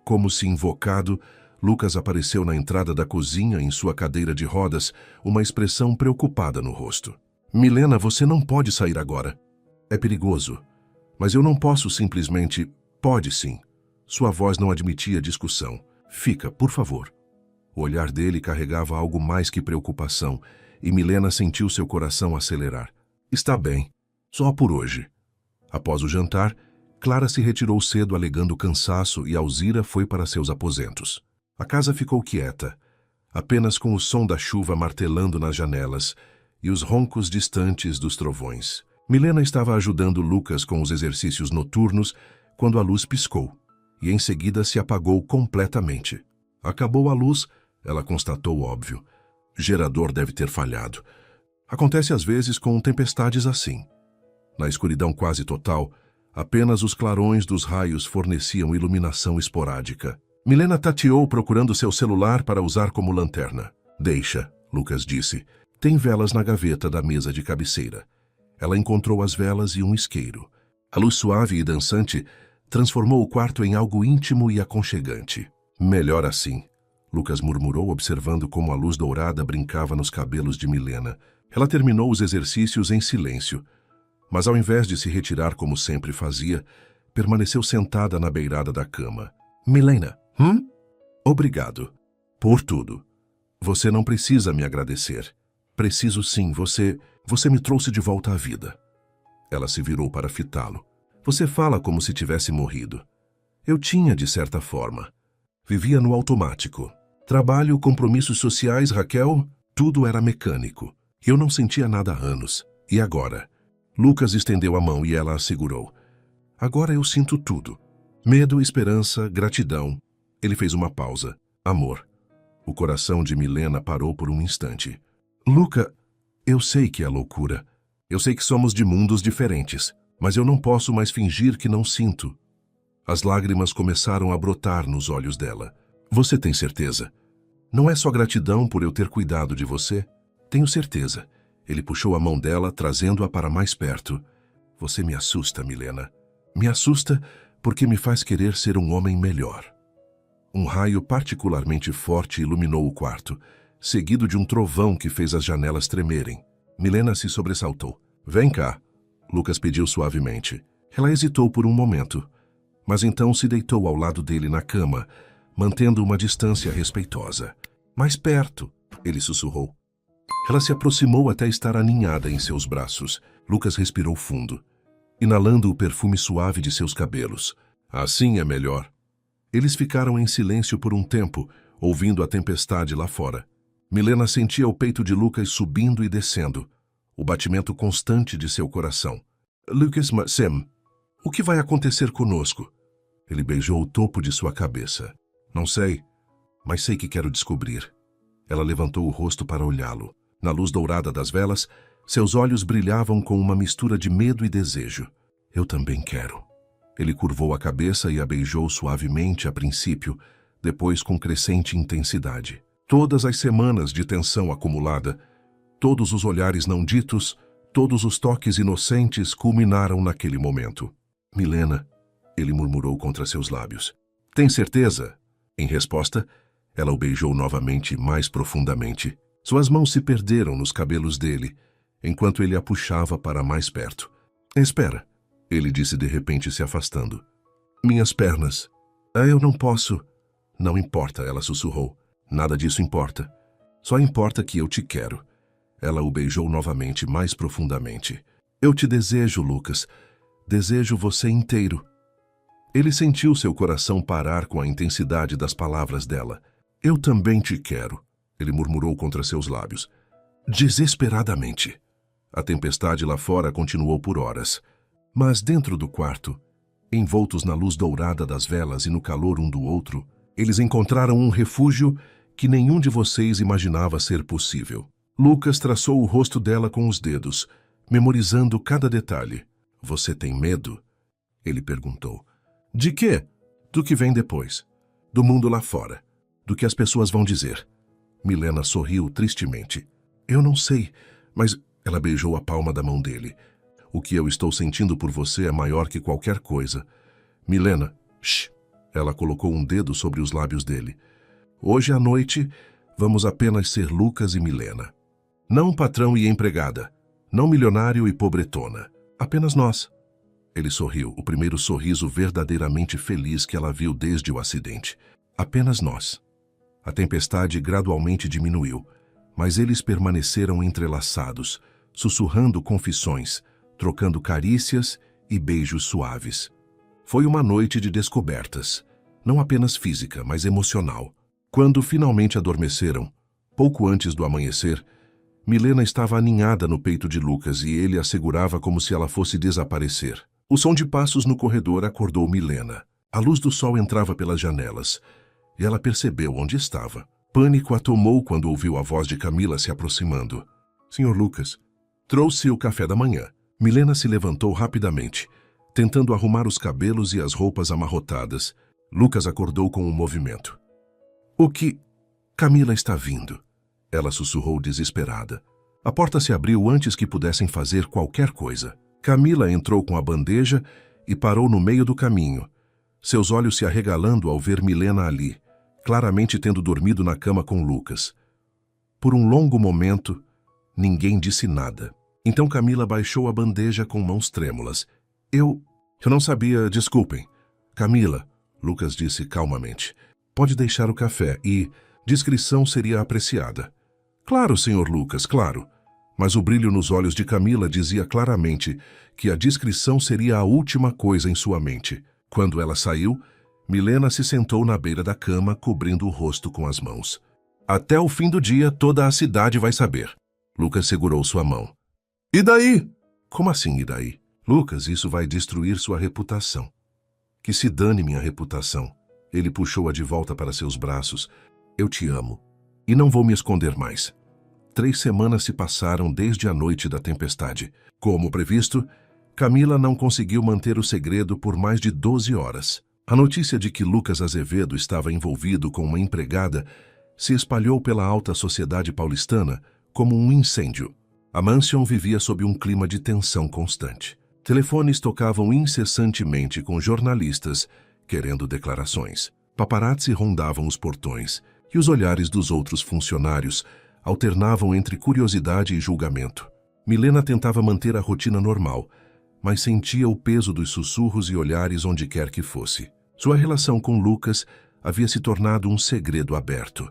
Como se invocado, Lucas apareceu na entrada da cozinha em sua cadeira de rodas, uma expressão preocupada no rosto. Milena, você não pode sair agora. É perigoso. Mas eu não posso simplesmente... Pode sim. Sua voz não admitia discussão. Fica, por favor. O olhar dele carregava algo mais que preocupação, e Milena sentiu seu coração acelerar. Está bem. Só por hoje. Após o jantar, Clara se retirou cedo alegando cansaço e Alzira foi para seus aposentos. A casa ficou quieta, apenas com o som da chuva martelando nas janelas e os roncos distantes dos trovões. Milena estava ajudando Lucas com os exercícios noturnos quando a luz piscou, e em seguida se apagou completamente. Acabou a luz, ela constatou o óbvio. Gerador deve ter falhado. Acontece às vezes com tempestades assim. Na escuridão quase total, apenas os clarões dos raios forneciam iluminação esporádica. Milena tateou procurando seu celular para usar como lanterna. Deixa, Lucas disse. Tem velas na gaveta da mesa de cabeceira. Ela encontrou as velas e um isqueiro. A luz suave e dançante transformou o quarto em algo íntimo e aconchegante. Melhor assim, Lucas murmurou observando como a luz dourada brincava nos cabelos de Milena. Ela terminou os exercícios em silêncio, mas ao invés de se retirar como sempre fazia, permaneceu sentada na beirada da cama. Milena, Obrigado. Por tudo. Você não precisa me agradecer. Preciso sim, você me trouxe de volta à vida. Ela se virou para fitá-lo. Você fala como se tivesse morrido. Eu tinha, de certa forma. Vivia no automático. Trabalho, compromissos sociais, Raquel, tudo era mecânico. Eu não sentia nada há anos. E agora? Lucas estendeu a mão e ela a segurou. Agora eu sinto tudo. Medo, esperança, gratidão. Ele fez uma pausa. Amor. O coração de Milena parou por um instante. Luca, eu sei que é loucura. Eu sei que somos de mundos diferentes, mas eu não posso mais fingir que não sinto. As lágrimas começaram a brotar nos olhos dela. Você tem certeza? Não é só gratidão por eu ter cuidado de você? Tenho certeza. Ele puxou a mão dela, trazendo-a para mais perto. Você me assusta, Milena. Me assusta porque me faz querer ser um homem melhor. Um raio particularmente forte iluminou o quarto, seguido de um trovão que fez as janelas tremerem. Milena se sobressaltou. Vem cá, Lucas pediu suavemente. Ela hesitou por um momento, mas então se deitou ao lado dele na cama, mantendo uma distância respeitosa. Mais perto, ele sussurrou. Ela se aproximou até estar aninhada em seus braços. Lucas respirou fundo, inalando o perfume suave de seus cabelos. Assim é melhor. Eles ficaram em silêncio por um tempo, ouvindo a tempestade lá fora. Milena sentia o peito de Lucas subindo e descendo, o batimento constante de seu coração. Lucas, Sam, o que vai acontecer conosco? Ele beijou o topo de sua cabeça. Não sei, mas sei que quero descobrir. Ela levantou o rosto para olhá-lo. Na luz dourada das velas, seus olhos brilhavam com uma mistura de medo e desejo. Eu também quero. Ele curvou a cabeça e a beijou suavemente a princípio, depois com crescente intensidade. Todas as semanas de tensão acumulada, todos os olhares não ditos, todos os toques inocentes culminaram naquele momento. Milena, ele murmurou contra seus lábios. Tem certeza? Em resposta, ela o beijou novamente mais profundamente. Suas mãos se perderam nos cabelos dele, enquanto ele a puxava para mais perto. Espera. Ele disse de repente, se afastando. Minhas pernas. Eu não posso. Não importa, ela sussurrou. Nada disso importa. Só importa que eu te quero. Ela o beijou novamente, mais profundamente. Eu te desejo, Lucas. Desejo você inteiro. Ele sentiu seu coração parar com a intensidade das palavras dela. Eu também te quero, ele murmurou contra seus lábios. Desesperadamente. A tempestade lá fora continuou por horas. Mas dentro do quarto, envoltos na luz dourada das velas e no calor um do outro, eles encontraram um refúgio que nenhum de vocês imaginava ser possível. Lucas traçou o rosto dela com os dedos, memorizando cada detalhe. Você tem medo? Ele perguntou. De quê? Do que vem depois. Do mundo lá fora. Do que as pessoas vão dizer. Milena sorriu tristemente. Eu não sei, mas... Ela beijou a palma da mão dele. O que eu estou sentindo por você é maior que qualquer coisa. Milena, shh. Ela colocou um dedo sobre os lábios dele. Hoje à noite, vamos apenas ser Lucas e Milena. Não patrão e empregada. Não milionário e pobretona. Apenas nós. Ele sorriu, o primeiro sorriso verdadeiramente feliz que ela viu desde o acidente. Apenas nós. A tempestade gradualmente diminuiu, mas eles permaneceram entrelaçados, sussurrando confissões, trocando carícias e beijos suaves. Foi uma noite de descobertas, não apenas física, mas emocional. Quando finalmente adormeceram, pouco antes do amanhecer, Milena estava aninhada no peito de Lucas e ele a segurava como se ela fosse desaparecer. O som de passos no corredor acordou Milena. A luz do sol entrava pelas janelas e ela percebeu onde estava. Pânico a tomou quando ouviu a voz de Camila se aproximando. Senhor Lucas, trouxe o café da manhã. Milena se levantou rapidamente, tentando arrumar os cabelos e as roupas amarrotadas. Lucas acordou com um movimento. O que? Camila está vindo. Ela sussurrou desesperada. A porta se abriu antes que pudessem fazer qualquer coisa. Camila entrou com a bandeja e parou no meio do caminho, seus olhos se arregalando ao ver Milena ali, claramente tendo dormido na cama com Lucas. Por um longo momento, ninguém disse nada. Então Camila baixou a bandeja com mãos trêmulas. Eu não sabia, desculpem. Camila, Lucas disse calmamente, pode deixar o café e discrição seria apreciada. Claro, senhor Lucas, claro. Mas o brilho nos olhos de Camila dizia claramente que a discrição seria a última coisa em sua mente. Quando ela saiu, Milena se sentou na beira da cama, cobrindo o rosto com as mãos. Até o fim do dia, toda a cidade vai saber. Lucas segurou sua mão. E daí? Como assim, e daí? Lucas, isso vai destruir sua reputação. Que se dane minha reputação. Ele puxou-a de volta para seus braços. Eu te amo. E não vou me esconder mais. 3 semanas se passaram desde a noite da tempestade. Como previsto, Camila não conseguiu manter o segredo por mais de 12 horas. A notícia de que Lucas Azevedo estava envolvido com uma empregada se espalhou pela alta sociedade paulistana como um incêndio. A mansão vivia sob um clima de tensão constante. Telefones tocavam incessantemente com jornalistas querendo declarações. Paparazzi rondavam os portões e os olhares dos outros funcionários alternavam entre curiosidade e julgamento. Milena tentava manter a rotina normal, mas sentia o peso dos sussurros e olhares onde quer que fosse. Sua relação com Lucas havia se tornado um segredo aberto.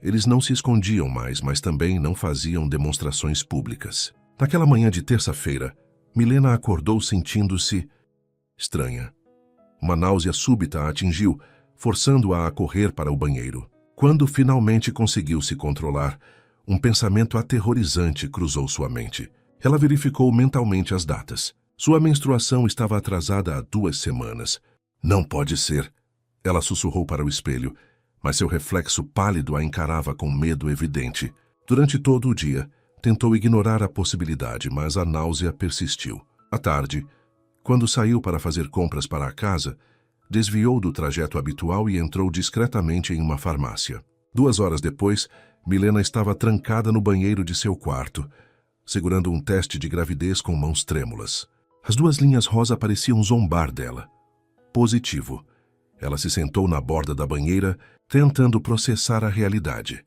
Eles não se escondiam mais, mas também não faziam demonstrações públicas. Naquela manhã de terça-feira, Milena acordou sentindo-se estranha. Uma náusea súbita a atingiu, forçando-a a correr para o banheiro. Quando finalmente conseguiu se controlar, um pensamento aterrorizante cruzou sua mente. Ela verificou mentalmente as datas. Sua menstruação estava atrasada há 2 semanas. Não pode ser. Ela sussurrou para o espelho, mas seu reflexo pálido a encarava com medo evidente. Durante todo o dia, tentou ignorar a possibilidade, mas a náusea persistiu. À tarde, quando saiu para fazer compras para a casa, desviou do trajeto habitual e entrou discretamente em uma farmácia. 2 horas depois, Milena estava trancada no banheiro de seu quarto, segurando um teste de gravidez com mãos trêmulas. As 2 linhas rosa pareciam zombar dela. Positivo. Ela se sentou na borda da banheira, tentando processar a realidade.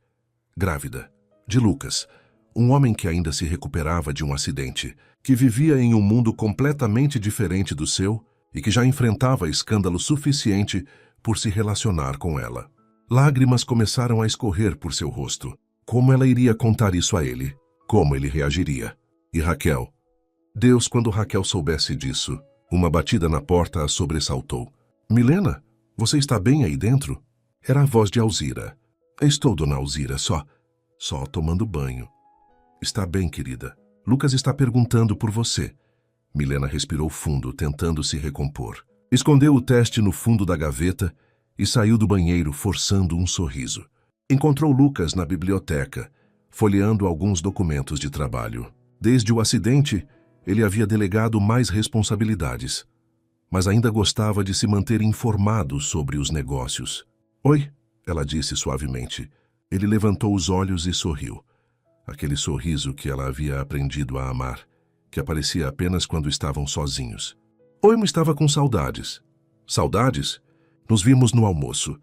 Grávida. De Lucas, um homem que ainda se recuperava de um acidente, que vivia em um mundo completamente diferente do seu e que já enfrentava escândalo suficiente por se relacionar com ela. Lágrimas começaram a escorrer por seu rosto. Como ela iria contar isso a ele? Como ele reagiria? E Raquel? Deus, quando Raquel soubesse disso, uma batida na porta a sobressaltou. Milena, você está bem aí dentro? Era a voz de Alzira. Estou, dona Alzira, só tomando banho. Está bem, querida. Lucas está perguntando por você. Milena respirou fundo, tentando se recompor. Escondeu o teste no fundo da gaveta e saiu do banheiro, forçando um sorriso. Encontrou Lucas na biblioteca, folheando alguns documentos de trabalho. Desde o acidente, ele havia delegado mais responsabilidades, mas ainda gostava de se manter informado sobre os negócios. Oi, ela disse suavemente. Ele levantou os olhos e sorriu. Aquele sorriso que ela havia aprendido a amar, que aparecia apenas quando estavam sozinhos. Oi, eu estava com saudades. Saudades? Nos vimos no almoço.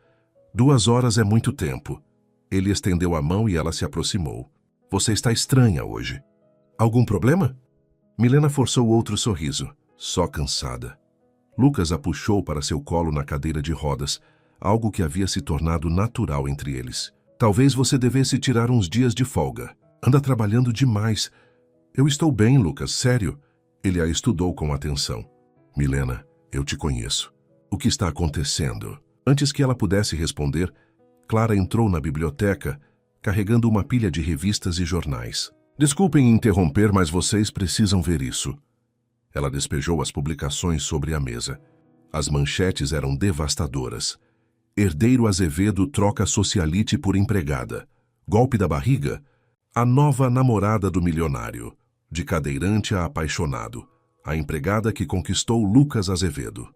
2 horas é muito tempo. Ele estendeu a mão e ela se aproximou. Você está estranha hoje. Algum problema? Milena forçou outro sorriso. só cansada. Lucas a puxou para seu colo na cadeira de rodas, algo que havia se tornado natural entre eles. Talvez você devesse tirar uns dias de folga. Anda trabalhando demais. Eu estou bem, Lucas, sério. Ele a estudou com atenção. Milena, eu te conheço. O que está acontecendo? Antes que ela pudesse responder, Clara entrou na biblioteca, carregando uma pilha de revistas e jornais. Desculpem interromper, mas vocês precisam ver isso. Ela despejou as publicações sobre a mesa. As manchetes eram devastadoras. Herdeiro Azevedo troca socialite por empregada. Golpe da barriga? A nova namorada do milionário. De cadeirante a apaixonado. A empregada que conquistou Lucas Azevedo.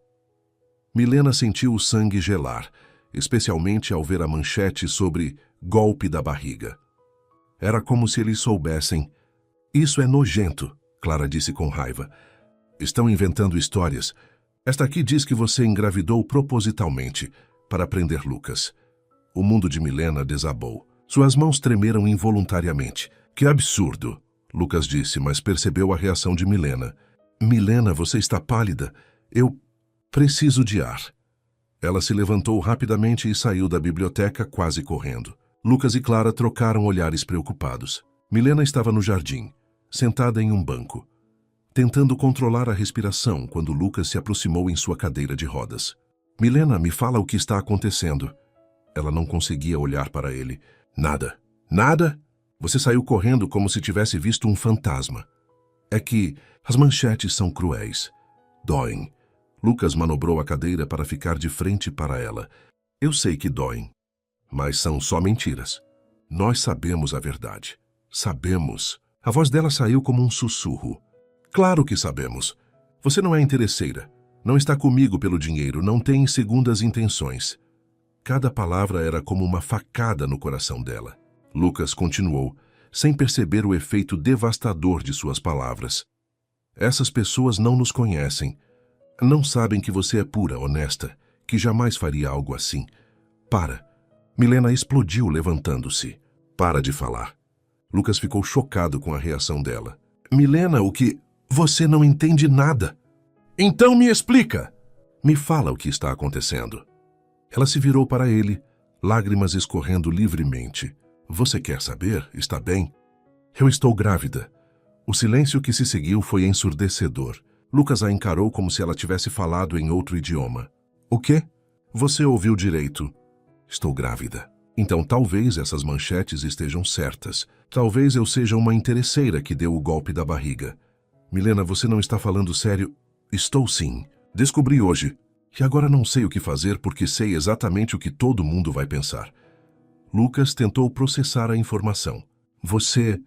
Milena sentiu o sangue gelar, especialmente ao ver a manchete sobre golpe da barriga. Era como se eles soubessem. Isso é nojento, Clara disse com raiva. Estão inventando histórias. Esta aqui diz que você engravidou propositalmente para prender Lucas. O mundo de Milena desabou. Suas mãos tremeram involuntariamente. Que absurdo, Lucas disse, mas percebeu a reação de Milena. Milena, você está pálida. Eu preciso de ar. Ela se levantou rapidamente e saiu da biblioteca quase correndo. Lucas e Clara trocaram olhares preocupados. Milena estava no jardim, sentada em um banco, tentando controlar a respiração quando Lucas se aproximou em sua cadeira de rodas. Milena, me fala o que está acontecendo. Ela não conseguia olhar para ele. Nada. Nada? Você saiu correndo como se tivesse visto um fantasma. É que as manchetes são cruéis. Doem. Lucas manobrou a cadeira para ficar de frente para ela. Eu sei que doem, mas são só mentiras. Nós sabemos a verdade. Sabemos. A voz dela saiu como um sussurro. Claro que sabemos. Você não é interesseira. Não está comigo pelo dinheiro. Não tem segundas intenções. Cada palavra era como uma facada no coração dela. Lucas continuou, sem perceber o efeito devastador de suas palavras. Essas pessoas não nos conhecem. Não sabem que você é pura, honesta, que jamais faria algo assim. Para. Milena explodiu levantando-se. Para de falar. Lucas ficou chocado com a reação dela. Milena, o que... Você não entende nada. Então me explica. Me fala o que está acontecendo. Ela se virou para ele, lágrimas escorrendo livremente. Você quer saber? Está bem? Eu estou grávida. O silêncio que se seguiu foi ensurdecedor. Lucas a encarou como se ela tivesse falado em outro idioma. O quê? Você ouviu direito. Estou grávida. Então talvez essas manchetes estejam certas. Talvez eu seja uma interesseira que deu o golpe da barriga. Milena, você não está falando sério? Estou sim. Descobri hoje. E agora não sei o que fazer porque sei exatamente o que todo mundo vai pensar. Lucas tentou processar a informação. Você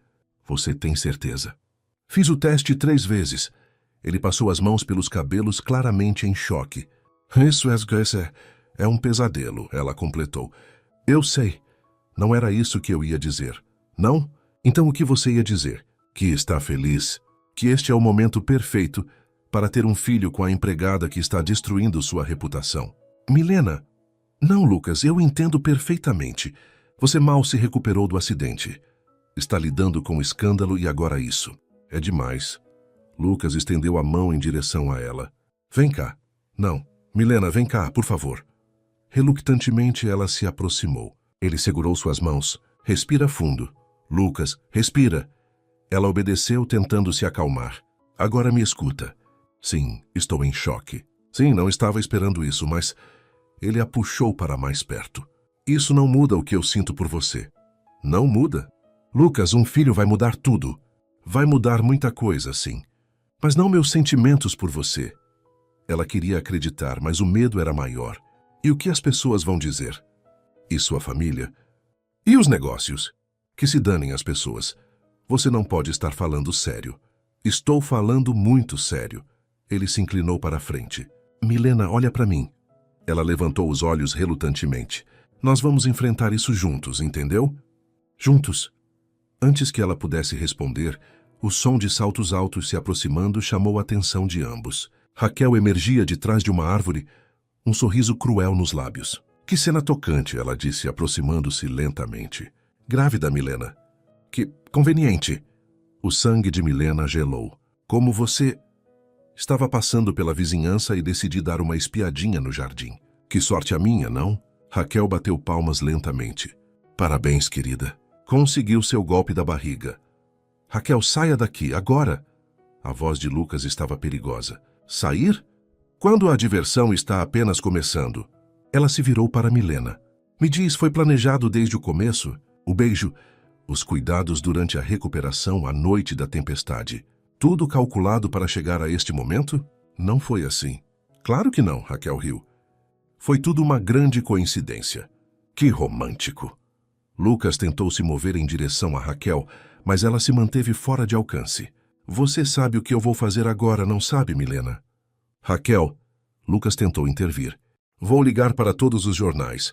tem certeza? Fiz o teste 3 vezes. Ele passou as mãos pelos cabelos claramente em choque. Isso é um pesadelo, ela completou. Eu sei. Não era isso que eu ia dizer. Não? Então o que você ia dizer? Que está feliz. Que este é o momento perfeito para ter um filho com a empregada que está destruindo sua reputação. Milena. Não, Lucas, eu entendo perfeitamente. Você mal se recuperou do acidente. Está lidando com o escândalo e agora isso. É demais. Lucas estendeu a mão em direção a ela. Vem cá. Não. Milena, vem cá, por favor. Relutantemente, ela se aproximou. Ele segurou suas mãos. Respira fundo. Lucas, respira. Ela obedeceu, tentando se acalmar. Agora me escuta. Sim, estou em choque. Sim, não estava esperando isso, mas ele a puxou para mais perto. Isso não muda o que eu sinto por você. Não muda? Lucas, um filho vai mudar tudo. Vai mudar muita coisa, sim. Mas não meus sentimentos por você. Ela queria acreditar, mas o medo era maior. E o que as pessoas vão dizer? E sua família? E os negócios? Que se danem as pessoas. Você não pode estar falando sério. Estou falando muito sério. Ele se inclinou para a frente. Milena, olha para mim. Ela levantou os olhos relutantemente. Nós vamos enfrentar isso juntos, entendeu? Juntos. Antes que ela pudesse responder, o som de saltos altos se aproximando chamou a atenção de ambos. Raquel emergia de trás de uma árvore, um sorriso cruel nos lábios. Que cena tocante, ela disse, aproximando-se lentamente. Grávida, Milena. Que conveniente. O sangue de Milena gelou. Como você... Estava passando pela vizinhança e decidi dar uma espiadinha no jardim. Que sorte a minha, não? Raquel bateu palmas lentamente. Parabéns, querida. Conseguiu seu golpe da barriga. Raquel, saia daqui, agora! A voz de Lucas estava perigosa. Sair? Quando a diversão está apenas começando. Ela se virou para Milena. Me diz, foi planejado desde o começo? O beijo, os cuidados durante a recuperação, a noite da tempestade. Tudo calculado para chegar a este momento? Não foi assim. Claro que não, Raquel riu. Foi tudo uma grande coincidência. Que romântico. Lucas tentou se mover em direção a Raquel, mas ela se manteve fora de alcance. Você sabe o que eu vou fazer agora, não sabe, Milena? Raquel, Lucas tentou intervir. Vou ligar para todos os jornais.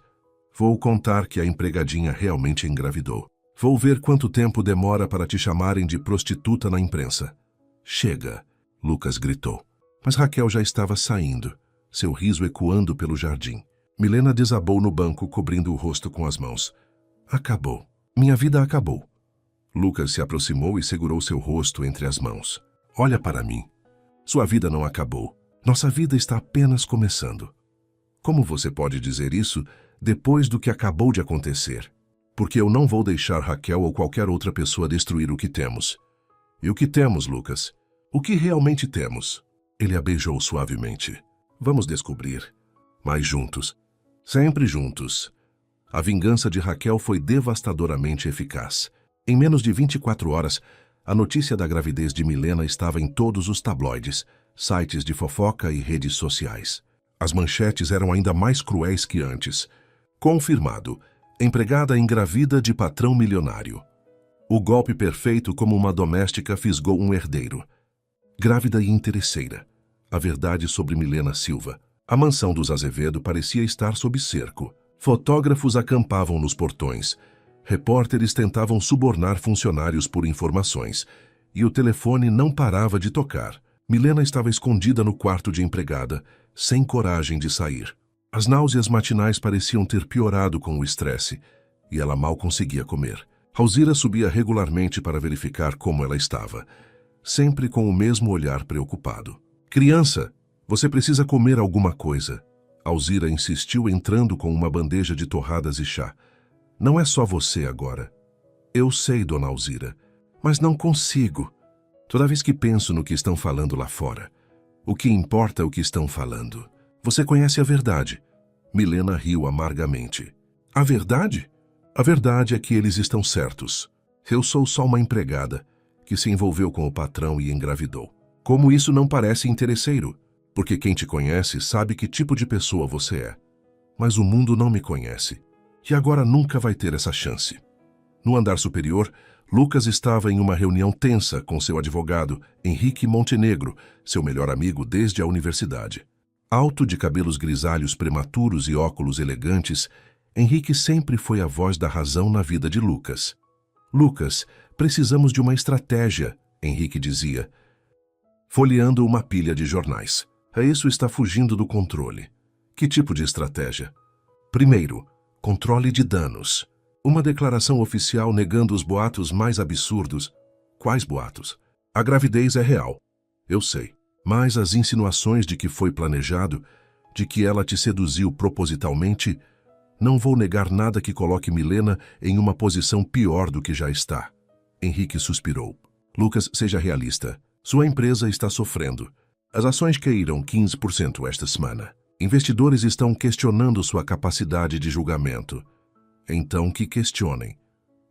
Vou contar que a empregadinha realmente engravidou. Vou ver quanto tempo demora para te chamarem de prostituta na imprensa. Chega, Lucas gritou. Mas Raquel já estava saindo, seu riso ecoando pelo jardim. Milena desabou no banco, cobrindo o rosto com as mãos. Acabou. Minha vida acabou. Lucas se aproximou e segurou seu rosto entre as mãos. Olha para mim. Sua vida não acabou. Nossa vida está apenas começando. Como você pode dizer isso depois do que acabou de acontecer? Porque eu não vou deixar Raquel ou qualquer outra pessoa destruir o que temos. E o que temos, Lucas? O que realmente temos? Ele a beijou suavemente. Vamos descobrir. Mas juntos. Sempre juntos. A vingança de Raquel foi devastadoramente eficaz. Em menos de 24 horas, a notícia da gravidez de Milena estava em todos os tabloides, sites de fofoca e redes sociais. As manchetes eram ainda mais cruéis que antes. Confirmado. Empregada engravida de patrão milionário. O golpe perfeito como uma doméstica fisgou um herdeiro. Grávida e interesseira. A verdade sobre Milena Silva. A mansão dos Azevedo parecia estar sob cerco. Fotógrafos acampavam nos portões. Repórteres tentavam subornar funcionários por informações. E o telefone não parava de tocar. Milena estava escondida no quarto de empregada, sem coragem de sair. As náuseas matinais pareciam ter piorado com o estresse, e ela mal conseguia comer. Alzira subia regularmente para verificar como ela estava, sempre com o mesmo olhar preocupado. Criança, você precisa comer alguma coisa. Alzira insistiu, entrando com uma bandeja de torradas e chá. Não é só você agora. Eu sei, dona Alzira, mas não consigo. Toda vez que penso no que estão falando lá fora, o que importa é o que estão falando. Você conhece a verdade. Milena riu amargamente. A verdade? A verdade é que eles estão certos. Eu sou só uma empregada que se envolveu com o patrão e engravidou. Como isso não parece interesseiro? Porque quem te conhece sabe que tipo de pessoa você é. Mas o mundo não me conhece. E agora nunca vai ter essa chance. No andar superior, Lucas estava em uma reunião tensa com seu advogado, Henrique Montenegro, seu melhor amigo desde a universidade. Alto, de cabelos grisalhos prematuros e óculos elegantes, Henrique sempre foi a voz da razão na vida de Lucas. Lucas, precisamos de uma estratégia, Henrique dizia, folheando uma pilha de jornais. Isso está fugindo do controle. Que tipo de estratégia? Primeiro, controle de danos. Uma declaração oficial negando os boatos mais absurdos. Quais boatos? A gravidez é real. Eu sei. Mas as insinuações de que foi planejado, de que ela te seduziu propositalmente, não vou negar nada que coloque Milena em uma posição pior do que já está. Henrique suspirou. Lucas, seja realista. Sua empresa está sofrendo. As ações caíram 15% esta semana. Investidores estão questionando sua capacidade de julgamento. Então que questionem.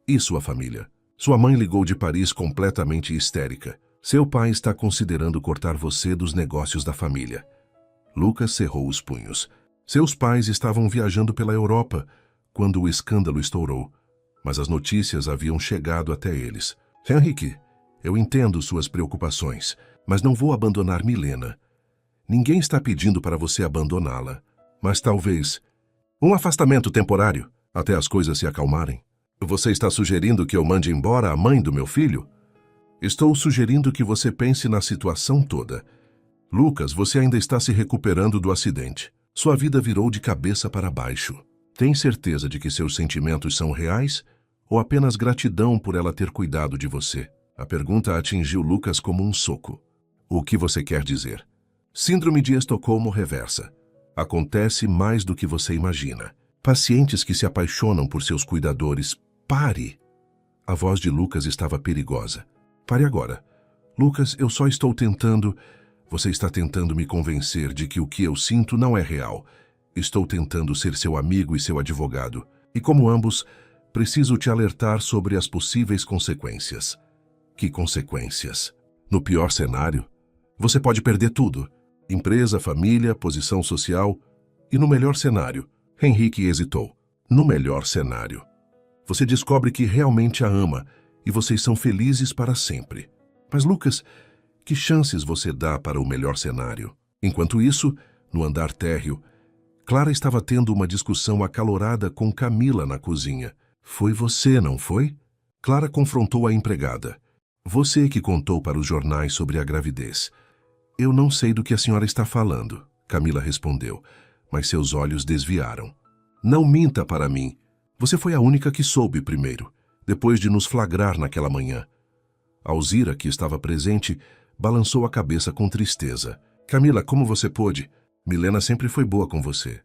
E sua família? Sua mãe ligou de Paris completamente histérica. Seu pai está considerando cortar você dos negócios da família. Lucas cerrou os punhos. Seus pais estavam viajando pela Europa quando o escândalo estourou, mas as notícias haviam chegado até eles. Henrique, eu entendo suas preocupações, mas não vou abandonar Milena. Ninguém está pedindo para você abandoná-la, mas talvez um afastamento temporário, até as coisas se acalmarem. Você está sugerindo que eu mande embora a mãe do meu filho? Estou sugerindo que você pense na situação toda. Lucas, você ainda está se recuperando do acidente. Sua vida virou de cabeça para baixo. Tem certeza de que seus sentimentos são reais ou apenas gratidão por ela ter cuidado de você? A pergunta atingiu Lucas como um soco. O que você quer dizer? Síndrome de Estocolmo reversa. Acontece mais do que você imagina. Pacientes que se apaixonam por seus cuidadores. Pare! A voz de Lucas estava perigosa. Pare agora. Lucas, eu só estou tentando... Você está tentando me convencer de que o que eu sinto não é real. Estou tentando ser seu amigo e seu advogado. E como ambos, preciso te alertar sobre as possíveis consequências. Que consequências? No pior cenário, você pode perder tudo. Empresa, família, posição social. E no melhor cenário, Henrique hesitou. No melhor cenário, você descobre que realmente a ama e vocês são felizes para sempre. Mas, Lucas, que chances você dá para o melhor cenário? Enquanto isso, no andar térreo, Clara estava tendo uma discussão acalorada com Camila na cozinha. Foi você, não foi? Clara confrontou a empregada. Você que contou para os jornais sobre a gravidez. Eu não sei do que a senhora está falando, Camila respondeu, mas seus olhos desviaram. Não minta para mim. Você foi a única que soube primeiro, depois de nos flagrar naquela manhã. Alzira, que estava presente, balançou a cabeça com tristeza. Camila, como você pôde? Milena sempre foi boa com você.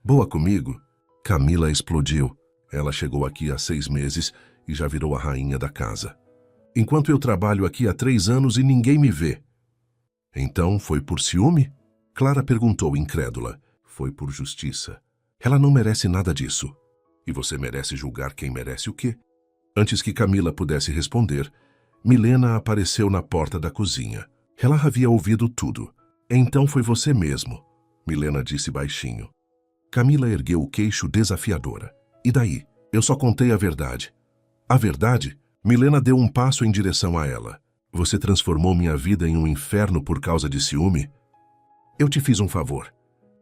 Boa comigo? Camila explodiu. Ela chegou aqui há 6 meses e já virou a rainha da casa. Enquanto eu trabalho aqui há 3 anos e ninguém me vê. Então foi por ciúme? Clara perguntou incrédula. Foi por justiça. Ela não merece nada disso. E você merece julgar quem merece o quê? Antes que Camila pudesse responder, Milena apareceu na porta da cozinha. Ela havia ouvido tudo. Então foi você mesmo, Milena disse baixinho. Camila ergueu o queixo desafiadora. E daí? Eu só contei a verdade. A verdade? Milena deu um passo em direção a ela. Você transformou minha vida em um inferno por causa de ciúme? Eu te fiz um favor.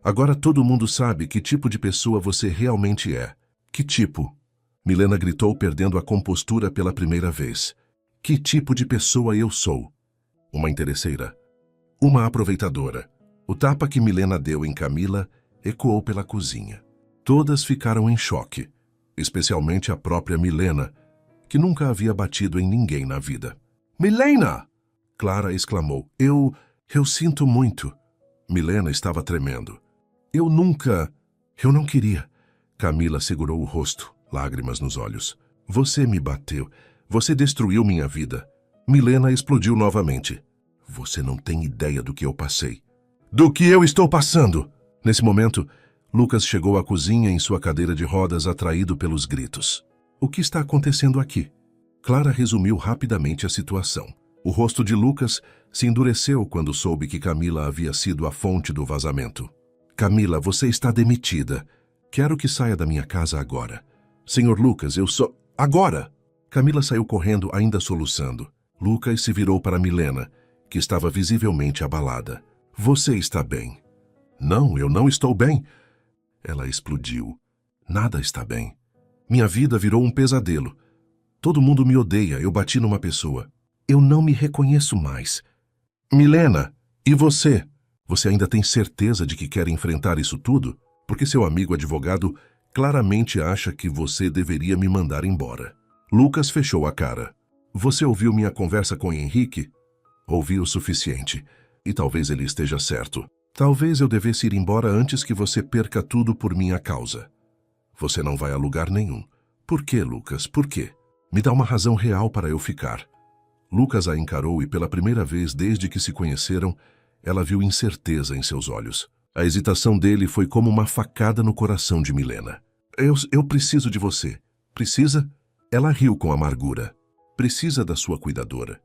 Agora todo mundo sabe que tipo de pessoa você realmente é. Que tipo? Milena gritou, perdendo a compostura pela primeira vez. Que tipo de pessoa eu sou? Uma interesseira. Uma aproveitadora. O tapa que Milena deu em Camila ecoou pela cozinha. Todas ficaram em choque, especialmente a própria Milena, que nunca havia batido em ninguém na vida. Milena! Clara exclamou. Eu sinto muito. Milena estava tremendo. Eu não queria. Camila segurou o rosto, lágrimas nos olhos. Você me bateu. Você destruiu minha vida. Milena explodiu novamente. Você não tem ideia do que eu passei. Do que eu estou passando! Nesse momento, Lucas chegou à cozinha em sua cadeira de rodas, atraído pelos gritos. O que está acontecendo aqui? Clara resumiu rapidamente a situação. O rosto de Lucas se endureceu quando soube que Camila havia sido a fonte do vazamento. Camila, você está demitida. Quero que saia da minha casa agora. Senhor Lucas, eu sou... Agora! Camila saiu correndo, ainda soluçando. Lucas se virou para Milena, que estava visivelmente abalada. Você está bem? Não, eu não estou bem. Ela explodiu. Nada está bem. Minha vida virou um pesadelo. Todo mundo me odeia, eu bati numa pessoa. Eu não me reconheço mais. Milena, e você? Você ainda tem certeza de que quer enfrentar isso tudo? Porque seu amigo advogado claramente acha que você deveria me mandar embora. Lucas fechou a cara. Você ouviu minha conversa com Henrique? Ouvi o suficiente. E talvez ele esteja certo. Talvez eu devesse ir embora antes que você perca tudo por minha causa. Você não vai a lugar nenhum. Por quê, Lucas? Por quê? Me dá uma razão real para eu ficar. Lucas a encarou e pela primeira vez desde que se conheceram, ela viu incerteza em seus olhos. A hesitação dele foi como uma facada no coração de Milena. Eu preciso de você. Precisa? Ela riu com amargura. Precisa da sua cuidadora?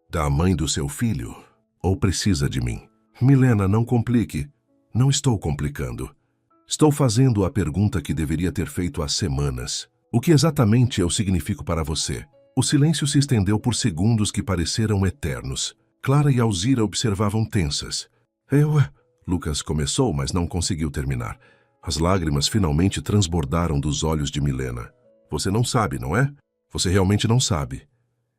Da mãe do seu filho? Ou precisa de mim? Milena, não complique. Não estou complicando. Estou fazendo a pergunta que deveria ter feito há semanas. O que exatamente eu significo para você? O silêncio se estendeu por segundos que pareceram eternos. Clara e Alzira observavam tensas. Lucas começou, mas não conseguiu terminar. As lágrimas finalmente transbordaram dos olhos de Milena. Você não sabe, não é? Você realmente não sabe.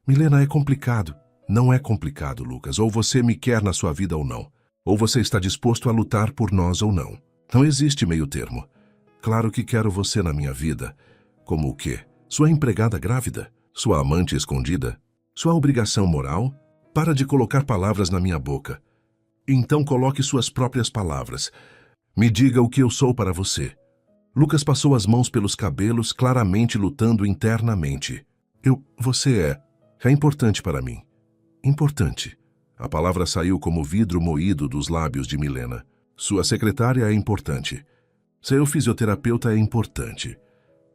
Milena, é complicado. Não é complicado, Lucas. Ou você me quer na sua vida ou não. Ou você está disposto a lutar por nós ou não. Não existe meio termo. Claro que quero você na minha vida. Como o quê? Sua empregada grávida? Sua amante escondida? Sua obrigação moral? Para de colocar palavras na minha boca. Então coloque suas próprias palavras. Me diga o que eu sou para você. Lucas passou as mãos pelos cabelos, claramente lutando internamente. Você é importante para mim. Importante. A palavra saiu como vidro moído dos lábios de Milena. Sua secretária é importante. Seu fisioterapeuta é importante.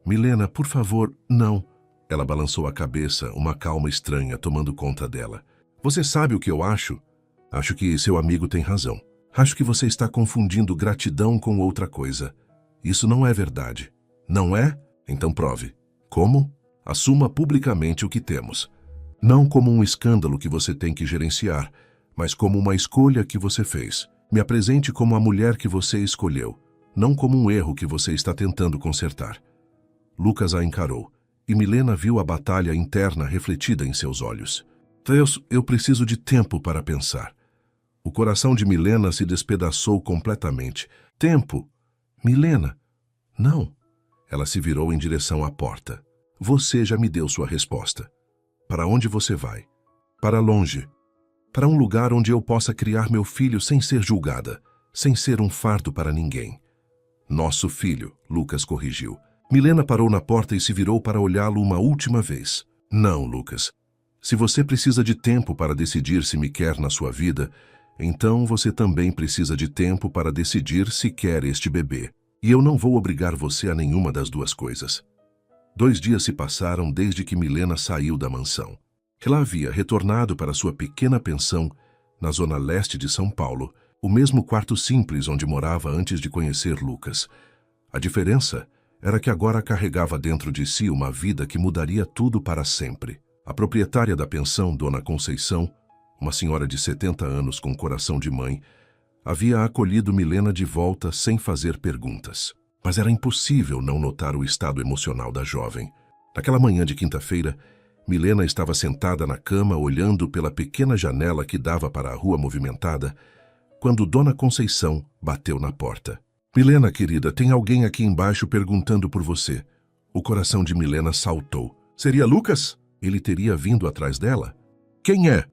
Milena, por favor, não. Ela balançou a cabeça, uma calma estranha tomando conta dela. Você sabe o que eu acho? Acho que seu amigo tem razão. Acho que você está confundindo gratidão com outra coisa. Isso não é verdade. Não é? Então prove. Como? Assuma publicamente o que temos. Não como um escândalo que você tem que gerenciar, mas como uma escolha que você fez. Me apresente como a mulher que você escolheu, não como um erro que você está tentando consertar. Lucas a encarou, e Milena viu a batalha interna refletida em seus olhos. Deus, eu preciso de tempo para pensar. O coração de Milena se despedaçou completamente. Tempo? Milena? Não. Ela se virou em direção à porta. Você já me deu sua resposta. Para onde você vai? Para longe. Para um lugar onde eu possa criar meu filho sem ser julgada, sem ser um fardo para ninguém. Nosso filho, Lucas corrigiu. Milena parou na porta e se virou para olhá-lo uma última vez. Não, Lucas. Se você precisa de tempo para decidir se me quer na sua vida, então você também precisa de tempo para decidir se quer este bebê. E eu não vou obrigar você a nenhuma das duas coisas. 2 dias se passaram desde que Milena saiu da mansão. Ela havia retornado para sua pequena pensão, na zona leste de São Paulo, o mesmo quarto simples onde morava antes de conhecer Lucas. A diferença era que agora carregava dentro de si uma vida que mudaria tudo para sempre. A proprietária da pensão, Dona Conceição, uma senhora de 70 anos com coração de mãe, havia acolhido Milena de volta sem fazer perguntas. Mas era impossível não notar o estado emocional da jovem. Naquela manhã de quinta-feira, Milena estava sentada na cama olhando pela pequena janela que dava para a rua movimentada, quando Dona Conceição bateu na porta. Milena, querida, tem alguém aqui embaixo perguntando por você. O coração de Milena saltou. Seria Lucas? Ele teria vindo atrás dela? Quem é?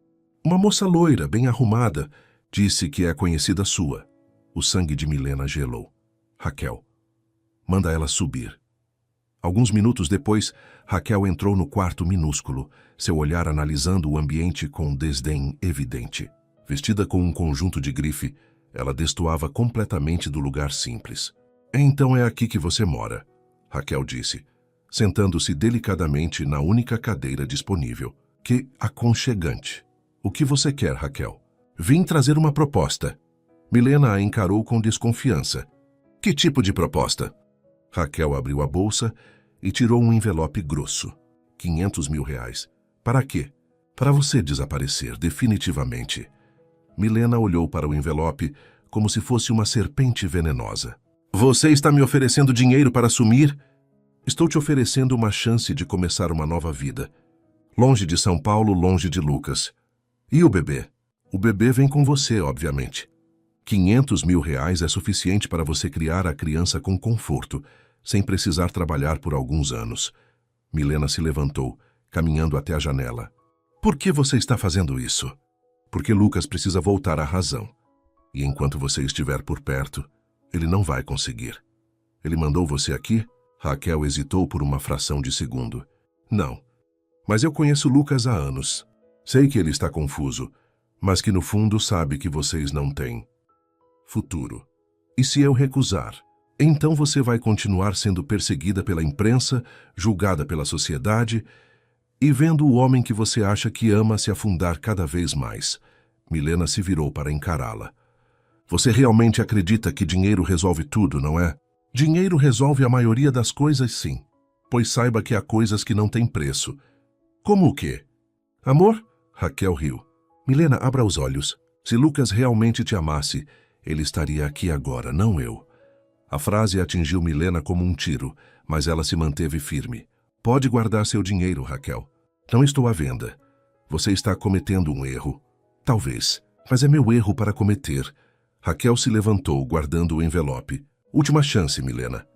Uma moça loira, bem arrumada. Disse que é conhecida sua. O sangue de Milena gelou. Raquel. Manda ela subir. Alguns minutos depois, Raquel entrou no quarto minúsculo, seu olhar analisando o ambiente com desdém evidente. Vestida com um conjunto de grife, ela destoava completamente do lugar simples. Então é aqui que você mora, Raquel disse, sentando-se delicadamente na única cadeira disponível. Que aconchegante. O que você quer, Raquel? Vim trazer uma proposta. Milena a encarou com desconfiança. Que tipo de proposta? Raquel abriu a bolsa e tirou um envelope grosso. 500 mil reais. Para quê? Para você desaparecer, definitivamente. Milena olhou para o envelope como se fosse uma serpente venenosa. Você está me oferecendo dinheiro para sumir? Estou te oferecendo uma chance de começar uma nova vida. Longe de São Paulo, longe de Lucas. E o bebê? O bebê vem com você, obviamente. 500 mil reais é suficiente para você criar a criança com conforto, sem precisar trabalhar por alguns anos. Milena se levantou, caminhando até a janela. Por que você está fazendo isso? Porque Lucas precisa voltar à razão. E enquanto você estiver por perto, ele não vai conseguir. Ele mandou você aqui? Raquel hesitou por uma fração de segundo. Não. Mas eu conheço Lucas há anos. Sei que ele está confuso, mas que no fundo sabe que vocês não têm futuro. E se eu recusar? Então você vai continuar sendo perseguida pela imprensa, julgada pela sociedade e vendo o homem que você acha que ama se afundar cada vez mais. Milena se virou para encará-la. Você realmente acredita que dinheiro resolve tudo, não é? Dinheiro resolve a maioria das coisas, sim. Pois saiba que há coisas que não têm preço. Como o quê? Amor? Raquel riu. Milena, abra os olhos. Se Lucas realmente te amasse, ele estaria aqui agora, não eu. A frase atingiu Milena como um tiro, mas ela se manteve firme. Pode guardar seu dinheiro, Raquel. Não estou à venda. Você está cometendo um erro. Talvez, mas é meu erro para cometer. Raquel se levantou, guardando o envelope. Última chance, Milena.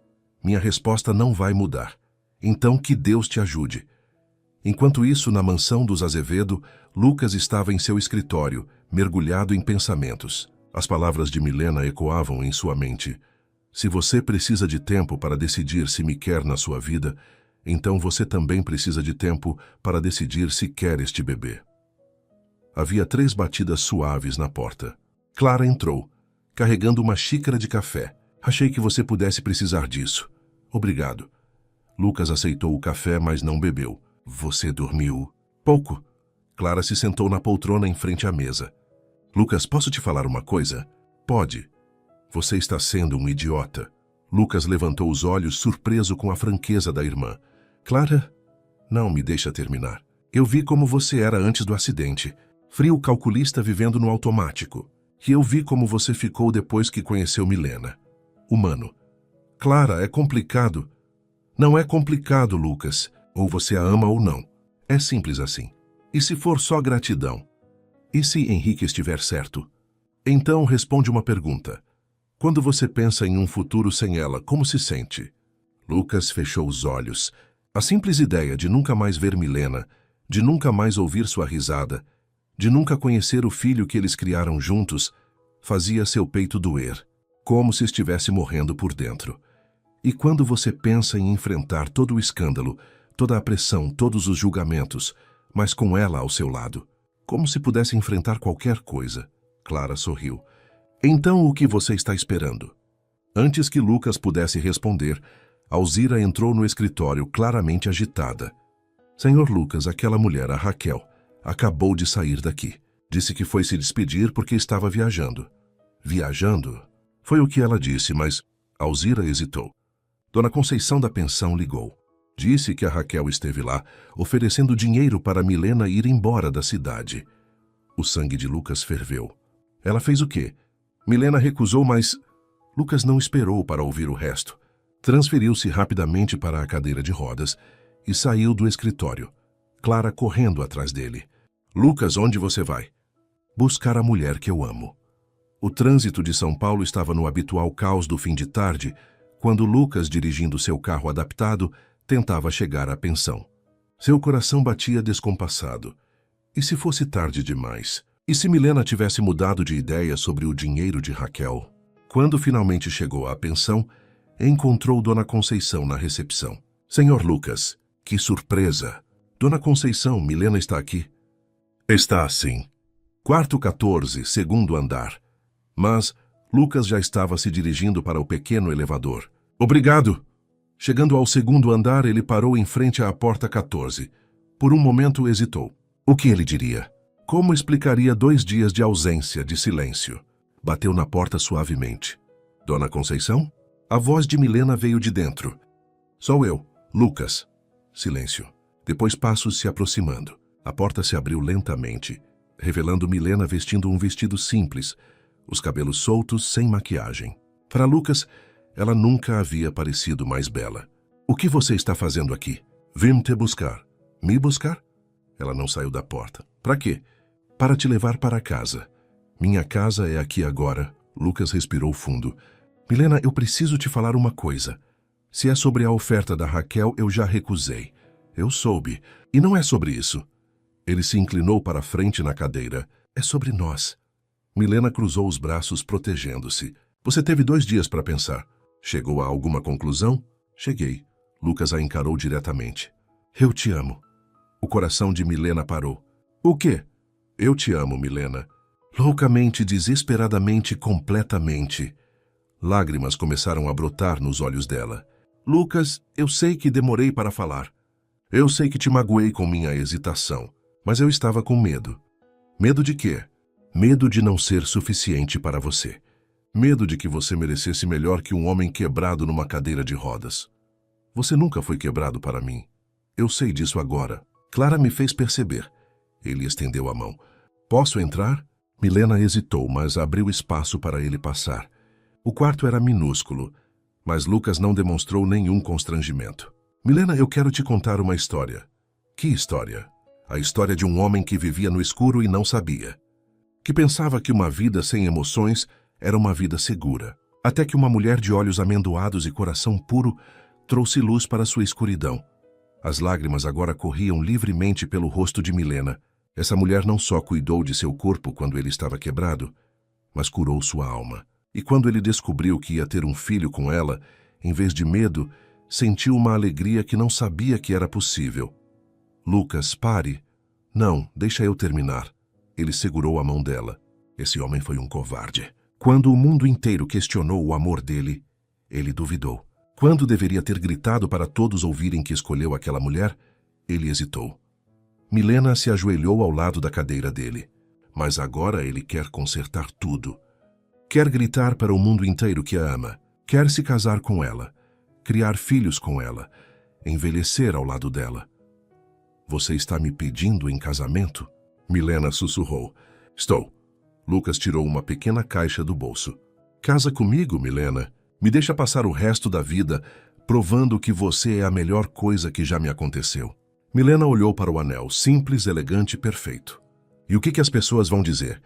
Minha resposta não vai mudar. Então que Deus te ajude. Enquanto isso, na mansão dos Azevedo, Lucas estava em seu escritório, mergulhado em pensamentos. As palavras de Milena ecoavam em sua mente. Se você precisa de tempo para decidir se me quer na sua vida, então você também precisa de tempo para decidir se quer este bebê. Havia 3 batidas suaves na porta. Clara entrou, carregando uma xícara de café. Achei que você pudesse precisar disso. Obrigado. Lucas aceitou o café, mas não bebeu. Você dormiu? Pouco. Clara se sentou na poltrona em frente à mesa. Lucas, posso te falar uma coisa? Pode. Você está sendo um idiota. Lucas levantou os olhos, surpreso com a franqueza da irmã. Clara, não me deixa terminar. Eu vi como você era antes do acidente. Frio calculista vivendo no automático. E eu vi como você ficou depois que conheceu Milena. Humano. Clara, é complicado. Não é complicado, Lucas. Ou você a ama ou não. É simples assim. E se for só gratidão? E se Henrique estiver certo? Então responde uma pergunta. Quando você pensa em um futuro sem ela, como se sente? Lucas fechou os olhos. A simples ideia de nunca mais ver Milena, de nunca mais ouvir sua risada, de nunca conhecer o filho que eles criaram juntos, fazia seu peito doer, como se estivesse morrendo por dentro. E quando você pensa em enfrentar todo o escândalo, toda a pressão, todos os julgamentos, mas com ela ao seu lado, como se pudesse enfrentar qualquer coisa. Clara sorriu. Então o que você está esperando? Antes que Lucas pudesse responder, Alzira entrou no escritório claramente agitada. Senhor Lucas, aquela mulher, a Raquel, acabou de sair daqui. Disse que foi se despedir porque estava viajando. Viajando? Foi o que ela disse, mas Alzira hesitou. Dona Conceição da pensão ligou. Disse que a Raquel esteve lá, oferecendo dinheiro para Milena ir embora da cidade. O sangue de Lucas ferveu. Ela fez o quê? Milena recusou, mas Lucas não esperou para ouvir o resto. Transferiu-se rapidamente para a cadeira de rodas e saiu do escritório. Clara correndo atrás dele. Lucas, onde você vai? Buscar a mulher que eu amo. O trânsito de São Paulo estava no habitual caos do fim de tarde, quando Lucas, dirigindo seu carro adaptado, tentava chegar à pensão. Seu coração batia descompassado. E se fosse tarde demais? E se Milena tivesse mudado de ideia sobre o dinheiro de Raquel? Quando finalmente chegou à pensão, encontrou Dona Conceição na recepção. Senhor Lucas, que surpresa! Dona Conceição, Milena está aqui? Está sim. Quarto 14, segundo andar. Mas Lucas já estava se dirigindo para o pequeno elevador. Obrigado! Chegando ao segundo andar, ele parou em frente à porta 14. Por um momento hesitou. O que ele diria? Como explicaria 2 dias de ausência, de silêncio? Bateu na porta suavemente. Dona Conceição? A voz de Milena veio de dentro. Sou eu, Lucas. Silêncio. Depois passos se aproximando. A porta se abriu lentamente, revelando Milena vestindo um vestido simples, os cabelos soltos, sem maquiagem. Para Lucas, ela nunca havia parecido mais bela. O que você está fazendo aqui? Vim te buscar. Me buscar? Ela não saiu da porta. Para quê? Para te levar para casa. Minha casa é aqui agora. Lucas respirou fundo. Milena, eu preciso te falar uma coisa. Se é sobre a oferta da Raquel, eu já recusei. Eu soube. E não é sobre isso. Ele se inclinou para a frente na cadeira. É sobre nós. Milena cruzou os braços, protegendo-se. Você teve 2 dias para pensar. Chegou a alguma conclusão? Cheguei. Lucas a encarou diretamente. Eu te amo. O coração de Milena parou. O quê? Eu te amo, Milena. Loucamente, desesperadamente, completamente. Lágrimas começaram a brotar nos olhos dela. Lucas, eu sei que demorei para falar. Eu sei que te magoei com minha hesitação, mas eu estava com medo. Medo de quê? Medo de não ser suficiente para você. Medo de que você merecesse melhor que um homem quebrado numa cadeira de rodas. Você nunca foi quebrado para mim. Eu sei disso agora. Clara me fez perceber. Ele estendeu a mão. Posso entrar? Milena hesitou, mas abriu espaço para ele passar. O quarto era minúsculo, mas Lucas não demonstrou nenhum constrangimento. Milena, eu quero te contar uma história. Que história? A história de um homem que vivia no escuro e não sabia. Que pensava que uma vida sem emoções era uma vida segura. Até que uma mulher de olhos amendoados e coração puro trouxe luz para sua escuridão. As lágrimas agora corriam livremente pelo rosto de Milena. Essa mulher não só cuidou de seu corpo quando ele estava quebrado, mas curou sua alma. E quando ele descobriu que ia ter um filho com ela, em vez de medo, sentiu uma alegria que não sabia que era possível. Lucas, pare. Não, deixa eu terminar. Ele segurou a mão dela. Esse homem foi um covarde. Quando o mundo inteiro questionou o amor dele, ele duvidou. Quando deveria ter gritado para todos ouvirem que escolheu aquela mulher, ele hesitou. Milena se ajoelhou ao lado da cadeira dele. Mas agora ele quer consertar tudo. Quer gritar para o mundo inteiro que a ama. Quer se casar com ela. Criar filhos com ela. Envelhecer ao lado dela. Você está me pedindo em casamento? Milena sussurrou. Estou. Lucas tirou uma pequena caixa do bolso. Casa comigo, Milena. Me deixa passar o resto da vida provando que você é a melhor coisa que já me aconteceu. Milena olhou para o anel, simples, elegante e perfeito. E o que as pessoas vão dizer?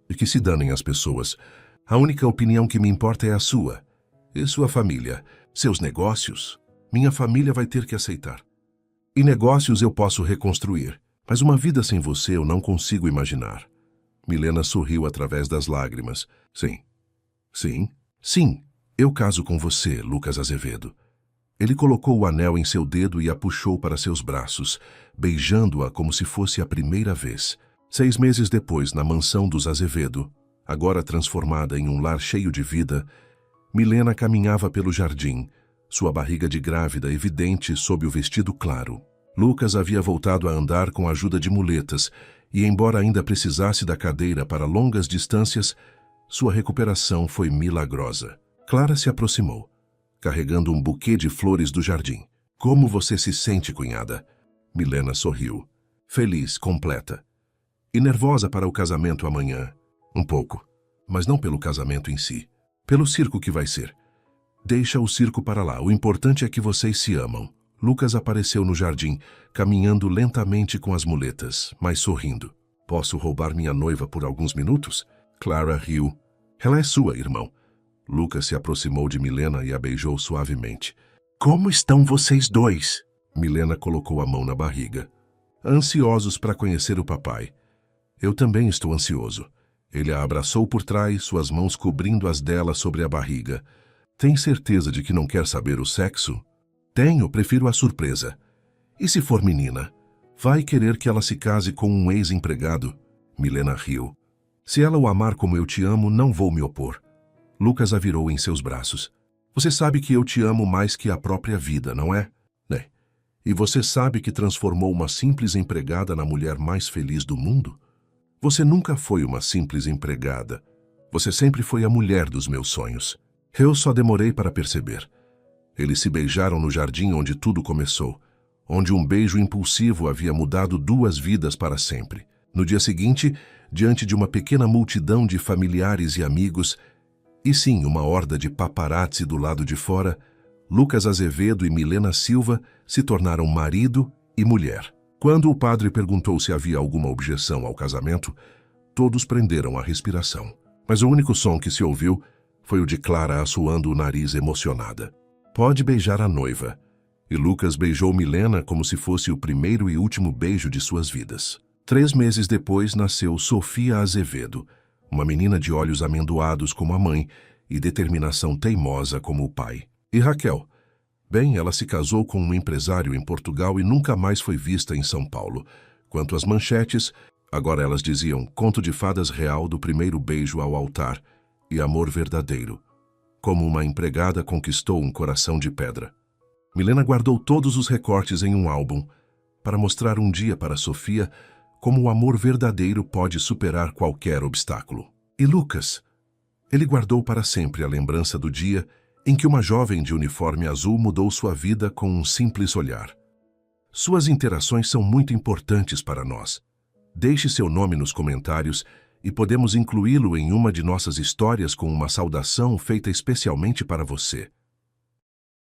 E que se danem as pessoas. A única opinião que me importa é a sua. E sua família. Seus negócios. Minha família vai ter que aceitar. E negócios eu posso reconstruir. Mas uma vida sem você eu não consigo imaginar. Milena sorriu através das lágrimas. Sim. Sim. Sim. Eu caso com você, Lucas Azevedo. Ele colocou o anel em seu dedo e a puxou para seus braços, beijando-a como se fosse a primeira vez. 6 meses depois, na mansão dos Azevedo, agora transformada em um lar cheio de vida, Milena caminhava pelo jardim, sua barriga de grávida evidente sob o vestido claro. Lucas havia voltado a andar com a ajuda de muletas e, embora ainda precisasse da cadeira para longas distâncias, sua recuperação foi milagrosa. Clara se aproximou, carregando um buquê de flores do jardim. Como você se sente, cunhada? Milena sorriu. Feliz, completa. E nervosa para o casamento amanhã. Um pouco. Mas não pelo casamento em si. Pelo circo que vai ser. Deixa o circo para lá. O importante é que vocês se amam. Lucas apareceu no jardim, caminhando lentamente com as muletas, mas sorrindo. Posso roubar minha noiva por alguns minutos? Clara riu. Ela é sua, irmão. Lucas se aproximou de Milena e a beijou suavemente. Como estão vocês dois? Milena colocou a mão na barriga. Ansiosos para conhecer o papai. Eu também estou ansioso. Ele a abraçou por trás, suas mãos cobrindo as dela sobre a barriga. Tem certeza de que não quer saber o sexo? Tenho, prefiro a surpresa. E se for menina? Vai querer que ela se case com um ex-empregado? Milena riu. Se ela o amar como eu te amo, não vou me opor. Lucas a virou em seus braços. Você sabe que eu te amo mais que a própria vida, não é? É. E você sabe que transformou uma simples empregada na mulher mais feliz do mundo? Você nunca foi uma simples empregada. Você sempre foi a mulher dos meus sonhos. Eu só demorei para perceber. Eles se beijaram no jardim onde tudo começou, onde um beijo impulsivo havia mudado 2 vidas para sempre. No dia seguinte, diante de uma pequena multidão de familiares e amigos, e sim, uma horda de paparazzi do lado de fora, Lucas Azevedo e Milena Silva se tornaram marido e mulher. Quando o padre perguntou se havia alguma objeção ao casamento, todos prenderam a respiração. Mas o único som que se ouviu foi o de Clara assoando o nariz emocionada. Pode beijar a noiva. E Lucas beijou Milena como se fosse o primeiro e último beijo de suas vidas. 3 meses depois nasceu Sofia Azevedo, uma menina de olhos amendoados como a mãe e determinação teimosa como o pai. E Raquel? Bem, ela se casou com um empresário em Portugal e nunca mais foi vista em São Paulo. Quanto às manchetes, agora elas diziam Conto de Fadas Real do primeiro beijo ao altar e amor verdadeiro. Como uma empregada conquistou um coração de pedra. Milena guardou todos os recortes em um álbum para mostrar um dia para Sofia como o amor verdadeiro pode superar qualquer obstáculo. E Lucas? Ele guardou para sempre a lembrança do dia em que uma jovem de uniforme azul mudou sua vida com um simples olhar. Suas interações são muito importantes para nós. Deixe seu nome nos comentários e podemos incluí-lo em uma de nossas histórias com uma saudação feita especialmente para você.